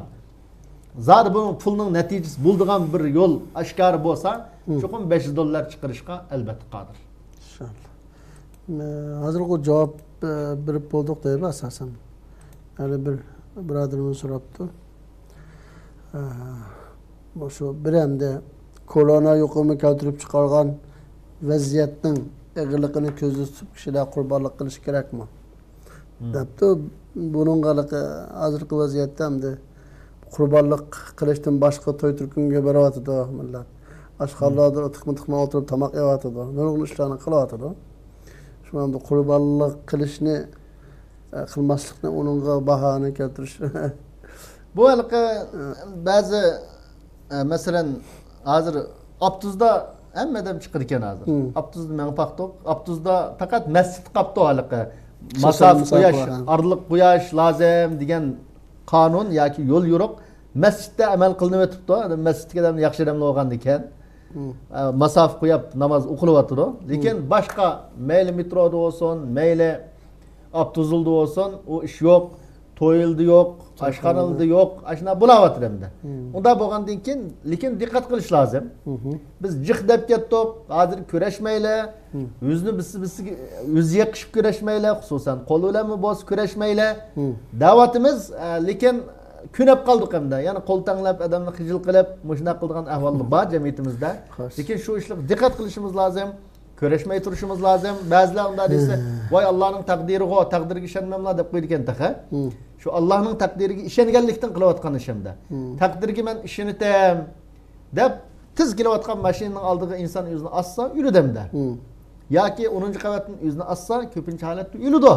zodi bu pulning natijasi bo'ldigan bir yo'l oshkor bo'lsa cho'qim 500 dollar chiqarishga albatta qodir. İnşallah. Hozir o javob berib bo'ldik deydi asosan. Yani bir birodarimiz so'rabdi. Shu bir hamda korona yuqumini keltirib chiqargan vaziyatning ig'liqini ko'zda tutib kishilar qurbonlik qilish kerakmi? Debdi. Buning hozirgi vaziyatda hamda qurbonlik qilishdan boshqa to'y turkumga boryotdi millat. Ashxonalarda tiqma o'tirib tomoq yeyotdi. Nurg'un ishlarni qilyotdi. Shu hamda qurbonlik qilishni qilmaslikni uningga bahona keltirish. Bu halqa ba'zi masalan hozir Abtuzda hammadan chiqar ekan hozir. Abtuzda men faqtoq, Abtuzda faqat masjid qapti halqa. Masaf qo'yash, arliq qo'yash lozim degan qonun yoki yo'l yo'q. Masjidda amal qilinib o'tibdi. Masjidga ham yaxshi odamlar bo'lgan ekan. Masaf qo'yib namoz o'qilyapti. Lekin boshqa mayli metroda bo'lsin, mayli Abtuzulda bo'lsin, u ish yo'q. To'yildi yo'q, ashxonaldi yo'q, ashuna bo'layapti endi. Unda bo'lgandan keyin lekin diqqat qilish lozim. Biz jiq deb ketdik, hozir kurashmayli, yuzni biz yuziga qishib kurashmayli, xususan qo'l bilan bosib kurashmayli. Da'vatimiz lekin kunab qoldik endi. Ya'ni qo'l tanglab odamni xijil qilib, mushuna qilgan ahvollar bor jamiyatimizda. Lekin shu ishlarga diqqat qilishimiz lozim. Körəşməyi turuşumuz lazım. Bəziler onda deyirsə, vay Allah'ın takdiri o, takdirga işenmemler deb qo'ydi ekan taqa. Şu Allah'ın takdiriga ishonganlikdan qilayotgan ishimda. Takdirga men ishonitam deb tiz kelayotgan mashinaning oldiga inson o'zini assa yurudamda. Yoki 10-qavatning o'zini assa ko'pincha holatda yurudi.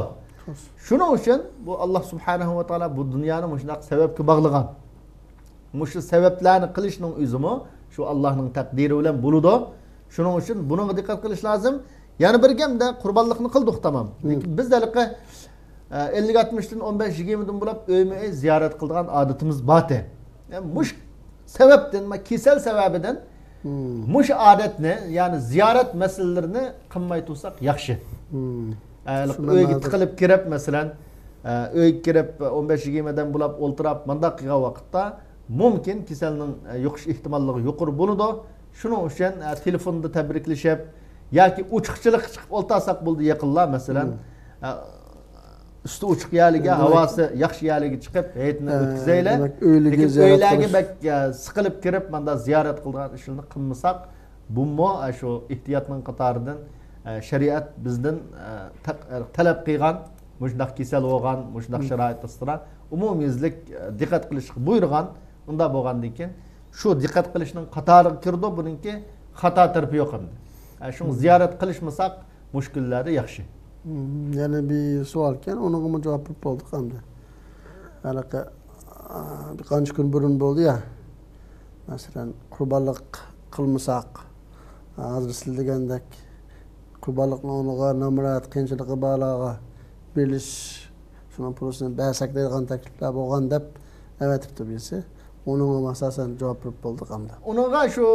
Shuning uchun bu Allah subhanahu va taolo bu dunyoni shunday sababga bog'lagan. Mushu sabablarni qilishning o'zimi shu Allohning taqdiri bilan bo'ladi. Şunun için buna dikkat qilish lazım. Yani bir gemde qurbanlikni qildik tamam. Biz de 50-60'dan 15-20'dan bulab öymeye ziyaret qilgan adatimiz batı. Yani muş sebepten, kesel sebebinden muş adetni, yani ziyaret meselelerini qilmay tursak yaxshi. Öyge tiqilib kirib mesela, öyge kirib 15-20'dan bulab o'ltirib mandaq qilgan vaqtda mumkin keselning yuqish ehtimolliği yuqori bo'ladi. Şunun için telefonda tebrikleshib yoki uchiqchilik chiqib o'ltasak bo'ldi yaqinlar masalan üstü uçuk yerliga havası yaxshi yerliga chiqib hayitni o'tkazaylar. Lekin uylarga bak siqilib kirib manda ziyorat qilgan ishni qilmasak, bu shu ehtiyotning qatoridan shariat bizdan talab qilgan mushundaq kasal bo'lgan, mushundaq sharoitda umumiylik diqqat qilishga buyurgan. Unda bo'lgandan keyin shu diqqat qilishning qatoriga kirdi, buningki xato tarafi yo'q endi. Shuni ziyorat qilishmasak mushkullari yaxshi. Yana bir savol ekan, unga javob berib bo'ldik hamda. Anaqa bir qancha kun burun bo'ldi ya. Masalan, qurbonlik qilmasak, hozir siz degandek qurbonlikni o'rniga namrat, qiyinchiligi balaga berish, shuni pulini bersak degan takliflar bo'lgan deb aytibdi birisi. Onun asasen cevap verip bulduk hamda. Onunla şu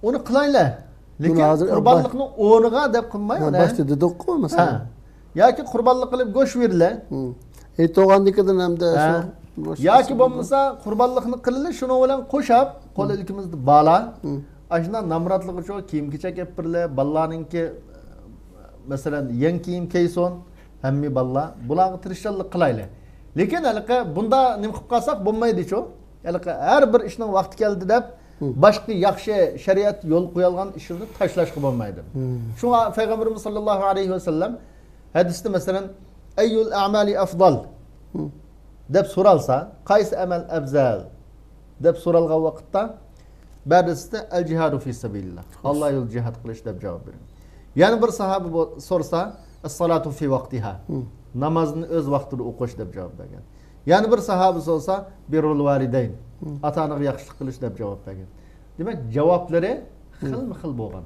onu kılayla. Lekin kurbanlıkını onuğa dep kılmayın. Başta dedik ko mesela. Ya ki kurbanlık kılıp goş verile. Et oğan dikkatin hem de ya ki bombasa kurbanlıkını kılıyla şunu olan koşap kol ilkimizde bağla. Aşından namratlığı çok kiyim kiçek yapırlı. Ballanınki mesela yen kiyim keyson hemmi balla. Bulağı tırışallık kılayla. Lekin bunda nimkip kalsak bombaydı çok. Yani her bir işin vakti geldi deb başka yaxshi şeriat yol qo'yilgan ishni tashlashga bo'lmaydi. Shunga Peygamberimiz sallallohu alayhi ve sellem hadisda masalan ayyul a'mali afdal deb so'ralsa, qaysi amal afzal deb so'ralgan vaqtda ba'disida al jihadu fi sabilillah. Allah yo'l jihad qilish deb javob beradi. Yani bir sahabi so'rsa as-salatu fi vaqtiha. Namozni o'z vaqtida o'qish deb javob bergan. Yani bir sahabesi olsa birrul valideyn, ata-onaga yaxshilik qilish deb javob bergan. Demak, javobları xil bo'lgan.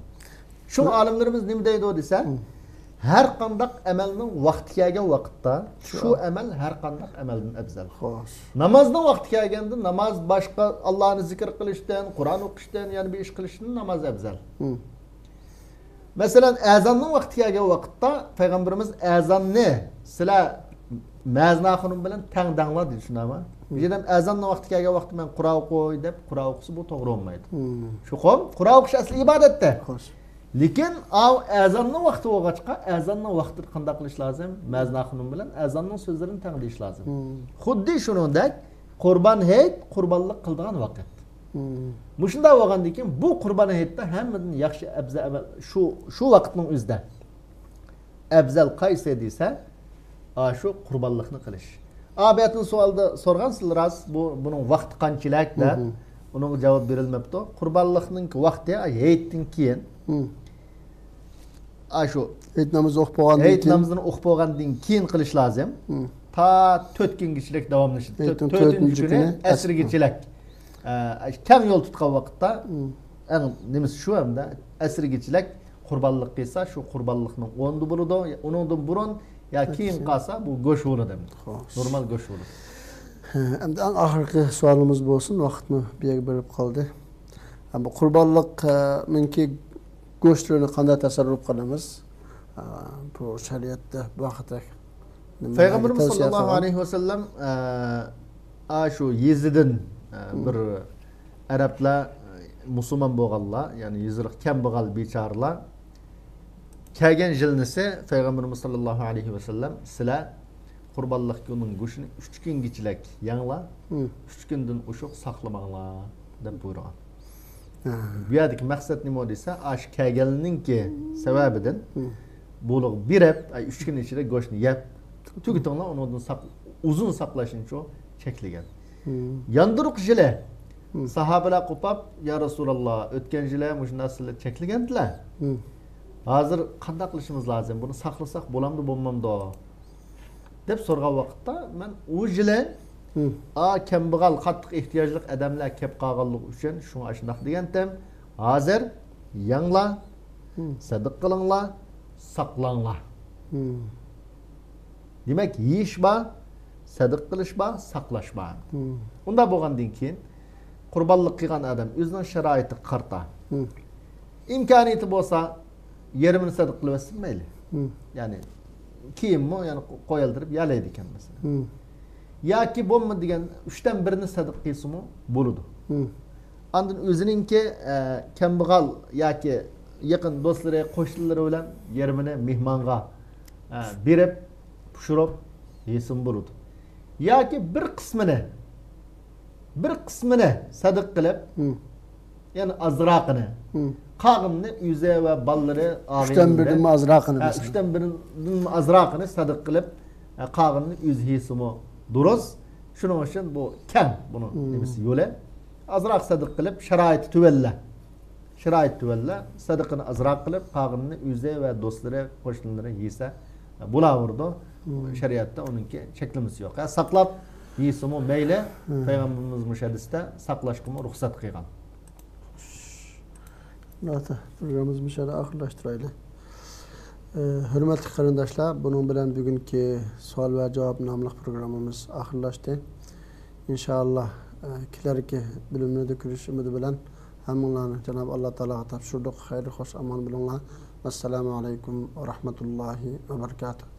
Şu alimlerimiz nima deydi desa, har qanday amalning vaqti kelgan vaqtda şu amal har qanday amaldan afzal. Xo'sh. Namozning vaqti kelganda namoz boshqa Allohni zikr qilishdan, Qur'on o'qishdan, yani bir ish qilishdan namoz afzal. Masalan, azonning vaqti kelgan vaqtda Peygamberimiz azonni sizlar Məznaxının bilan tang danglar deydi şunama. Birden azanın vakti kelgan vaqtda men Qur'on o'qoy deb Qur'on o'qisa bu to'g'ri bo'lmaydi. Shu qom Qur'on o'qish asli ibodatda. Lekin azanning vaqti bo'lg'achqa azanning vaqtini qanday qilish lozim? Məznaxının bilan azanning so'zlarini tanglash lozim. Xuddi shuningdek Qurban hayit qurbonlik qiladigan vaqt. Mushunda bo'lgandan keyin bu Qurban hayitda hammadan yaxshi afzal amal shu vaqtning o'zida. Afzal qaysi desa şu qurbonlikni qilish. Abiyatin sualda sorgansizlar, bunun vaqti qanchalik deb, uning javob berilmabdi. Qurbonlikning vaqti hayitdan keyin. Şu hayit namozi o'qib bo'lgandan keyin. Hayit namozini o'qib bo'lgandan keyin qilish lozim. Ta 4 kungachilik davomlashadi. 4-chi kuni asrgachilik. Kam yo'l tutgan vaqtda, nimasi shu hamda asrgachilik qurbonlik qilsa, shu qurbonlikning 10 bo'ladi, uningdan burun ya keyin qalsa bu go'sh bo'ladi. Normal go'sh bo'ladi. Endi oxirgi savolimiz bo'lsin, vaqtni bu yerga berib qoldi. Bu qurbonlik menki go'shtlarni qanday tasarruf qilamiz? Bu shariatda vaqtda Peygamberimiz sallallohu alayhi ve sellem şu Yezidin bir Araplar musulmon bo'lganlar, ya'ni yeziriq kambag'al bechoralar kelgan yilnisi Peygamberimiz sallallohu alayhi ve sellem sizlar qurbonlik kunining go'shtini 3 kungacha yanglar, 3 kundan o'shiq saqlamanglar deb buyurgan. Bu yerdagi maqsad nima desa, ash kelganninki sababidan bo'liq berib, 3 kun ichida go'shtni yeb, tugitinglar, undan uzun saqlashni cheklagan. Yandiruq jile sahabalar qo'pab, ya Rasululloh, o'tgan yili mush narsalar cheklagandilar. Hozir qanday qilishimiz lozim? Buni saqlasak bo'lamdi, bo'lmamdi deb so'rgan vaqtda men u yili kambag'al, qattiq ehtiyojli odamlar kelib qolganligi uchun shunga shunday degandim. Hozir yanglar, sadiq qilinglar, saqlanglar. Demak, yeyish bor, sadiq qilish bor, saqlash bor. Unda bo'lgandan keyin qurbonlik qilgan odam o'zining sharoiti qarta. İmkaniyati bo'lsa, yerimini sadiq qilib mayli. Ya'ni kiyimmi, ya'ni qo'yildirib yalaydi ekan mesela. Yoki bo'lma degan 3dan 1ni sadiq qilsimi bo'ladi. Ondan o'zininki kambag'al yoki yakın dostları, koşulları bilen yermine mihmanga berip, pişirip yesin bulut. Ya ki bir kısmını sadık kılıp, yani azraqını, qağımını yüze ve balları Üçten birinin azraqını mesela. Üçten birinin azraqını sadık kılıp, qağımını yüz hisimi duruz. Şunun için bu kem bunun demesi yolu. Azraq sadık kılıp şerait tüvelle sadıkını azraq kılıp qağımını yüze ve dostları, koşulları yiyse bulavurdu. Şeriatta onunki çeklimisi yok. Saklap yiyisimi meyle Peygamberimiz müşahediste saklaşkımı ruhsat kıygan. Evet, programımız müşahede ahırlaştıraylı. Hürmetli qarindaşlar, bunun bilen bugünkü sual ve cevap namlıq programımız ahırlaştı. İnşallah kilerki bilimini dökülüş ümidi bilen hamınlarını Cenab-ı Allah Teala'ya tapşırdık. Hayırlı hoş aman bilunlar. Esselamu aleyküm ve rahmetullahi ve berekatuhu.